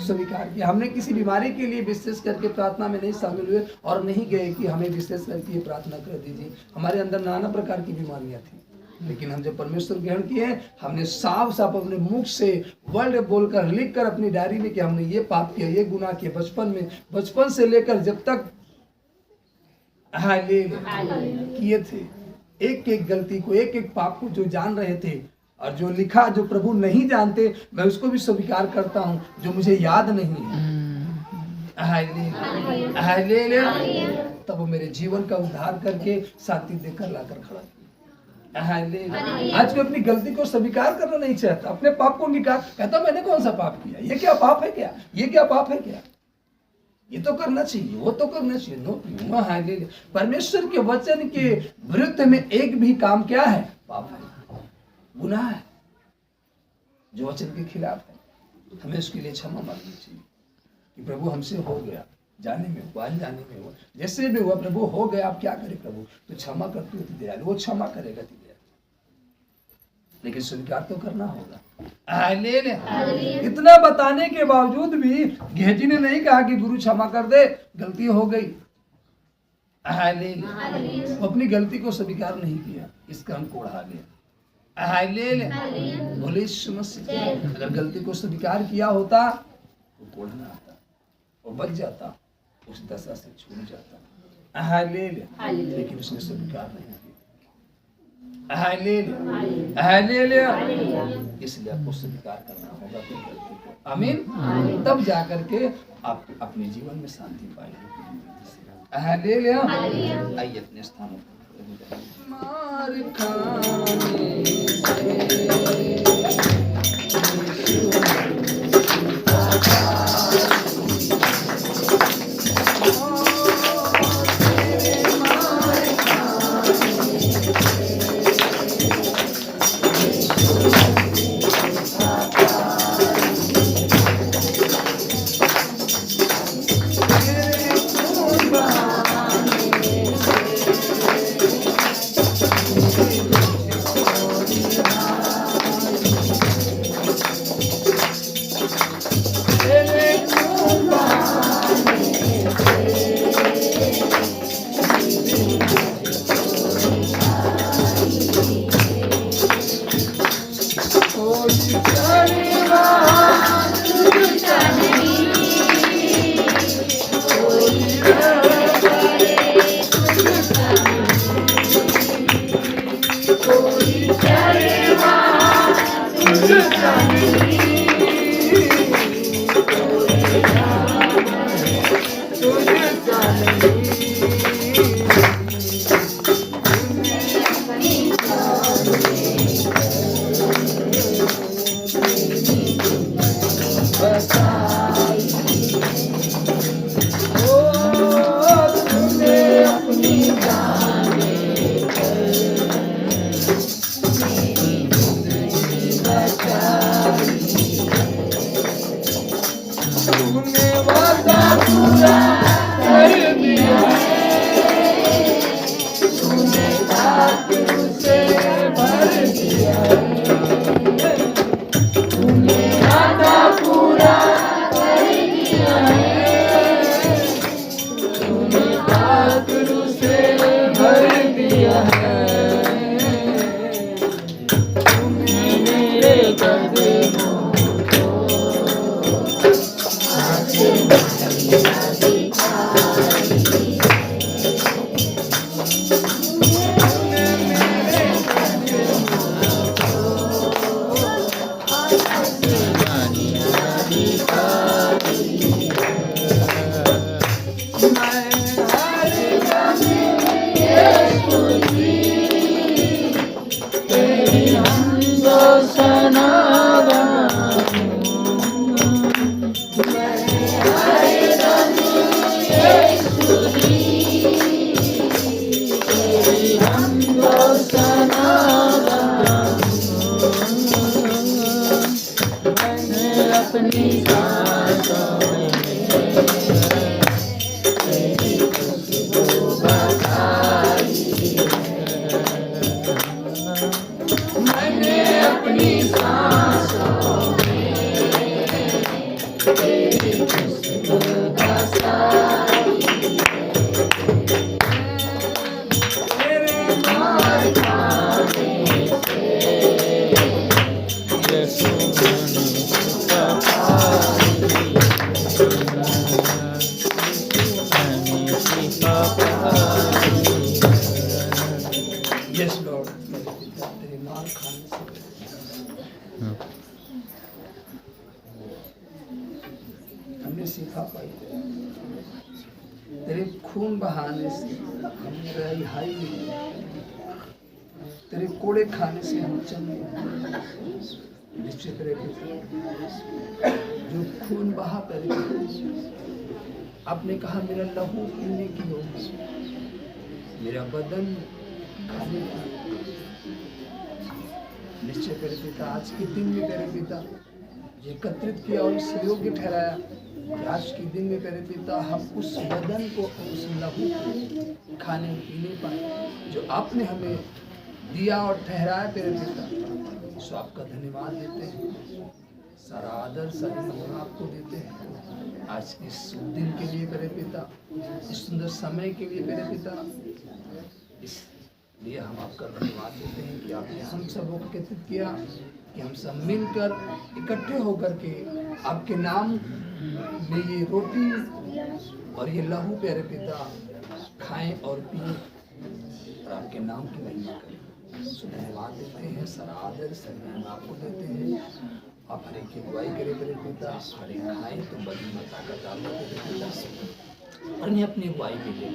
स्वीकार किया। हमने किसी बीमारी के लिए विशेष करके प्रार्थना में नहीं शामिल हुए और नहीं गए कि हमें विशेष करके प्रार्थना कर दीजिए। हमारे अंदर नाना प्रकार की बीमारियां थी, लेकिन हम जब परमेश्वर ग्रहण किए, हमने साफ साफ अपने मुख से वर्ड बोलकर, लिखकर अपनी डायरी में कि हमने ये पाप किया, ये गुनाह किया बचपन में, बचपन से लेकर जब तक किए थे। एक एक गलती को, एक एक पाप को जो जान रहे थे, और जो लिखा जो प्रभु नहीं जानते, मैं उसको भी स्वीकार करता हूँ, जो मुझे याद नहीं है। तब वो मेरे जीवन का उद्धार करके शांति देकर लाकर खड़ा किया। आज मैं अपनी गलती को स्वीकार करना नहीं चाहता, अपने पाप को निकाल, कहता मैंने कौन सा पाप किया, ये क्या पाप है क्या, ये क्या पाप है क्या, ये तो करना चाहिए, वो तो करना चाहिए। No, hallelujah. परमेश्वर के वचन के विरुद्ध में एक भी काम क्या है, पाप है, गुनाह है, जो वचन के खिलाफ है। हमें उसके लिए क्षमा मांगनी चाहिए कि प्रभु हमसे हो गया, जाने में हुआ, अनजाने में हुआ, जैसे भी हुआ प्रभु हो गया, आप क्या करें प्रभु, तो क्षमा करते हो दयालु, वो क्षमा करेगा दयालु, लेकिन स्वीकार तो करना होगा। इतना बताने के बावजूद भी गेहजी ने नहीं कहा कि गुरु क्षमा कर दे, गलती हो गई। वो अपनी गलती को स्वीकार नहीं किया, इसका अंक उड़ा गया। बोले अगर गलती को स्वीकार किया होता तो कोढ़ना आता और बच जाता, उस दशा से छूट जाता। लेकिन उसने स्वीकार नहीं किया। इसलिए आपको स्वीकार करना होगा अपनी गलती को। आमीन। तब जाकर के आप अपने जीवन में शांति पाएंगे। आइए अपने स्थानों पर। मार खाने
अपनी सांसों में
तेरे खून बहाने से हम रिहाई मिली, तेरे कोड़े खाने से हम चंगे। निश्चित तेरे पिता जो खून बहा तेरे, आपने कहा मेरा लहू पीने की होगी, मेरा बदन खाने की। निश्चय तेरे पिता आज के दिन में तेरे पिता एकत्रित किया और इस योग्य ठहराया कि आज के दिन में तेरे पिता हम उस बदन को, उस लहू को खाने पीने पाए जो आपने हमें दिया और ठहराया तेरे पिता। सो आपका धन्यवाद देते हैं, सारा आदर सारी महिमा आपको देते हैं आज इस दिन के लिए तेरे पिता, इस सुंदर समय के लिए तेरे पिता। इसलिए हम आपका धन्यवाद देते हैं कि आपने हम सबको एकत्रित किया, कि हम सब मिलकर इकट्ठे होकर के आपके नाम में ये रोटी और ये लहू प्यारे पिता खाएं और पिए और आपके नाम की महिमा करें। धन्यवाद देते हैं, सारा आदर सम्मान आपको देते हैं। आप हर एक की अगुवाई करें मेरे पिता, हर एक खाएं तो बड़ी ताकत आप देते पिता, और इन्हें अपनी अगुवाई के लिए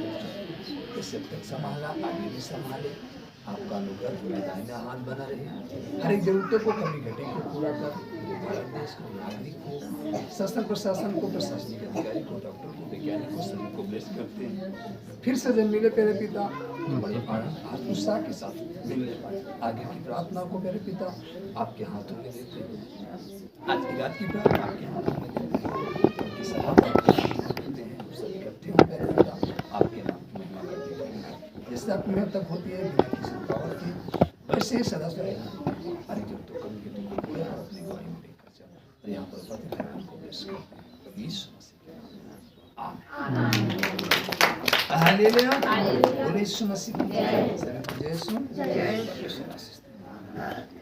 जैसे तक संभाला आगे भी संभाले। आपका अनुग्रह दाहिना हाथ बना रहे, हर एक जरूरतों को कमी घटे को पूरा कर, भारत देश को, नागरिक को, शासन प्रशासन को, प्रशासनिक अधिकारी को, डॉक्टर को, वैज्ञानिक को, सभी को ब्लेस करते हैं। फिर से जब मिले तेरे पिता बड़े आनंद उत्साह के साथ मिलने पाए, आगे की प्रार्थना को मेरे पिता आपके हाथों में देते हैं। आज की रात की प्रार्थना आपके हाथों में देते हैं, उनकी सलाह देते हैं, सब इकट्ठे हो मेरे पिता आपके नाम की महिमा करते हैं। जैसे आपकी महिमा तक होती है बिना किसी रुकावट के, वैसे ही सदा से हर एक जरूरतों को कमी घटे को पूरा कर अपनी गवाही में लेकर जाओ। और यहाँ पर प्रतिक्रिया को ब्लेस करते हैं यीशु मसीह के नाम में। आमीन। हालेलुया। बोलो यीशु मसीह की जय। जय यीशु। जय यीशु मसीह।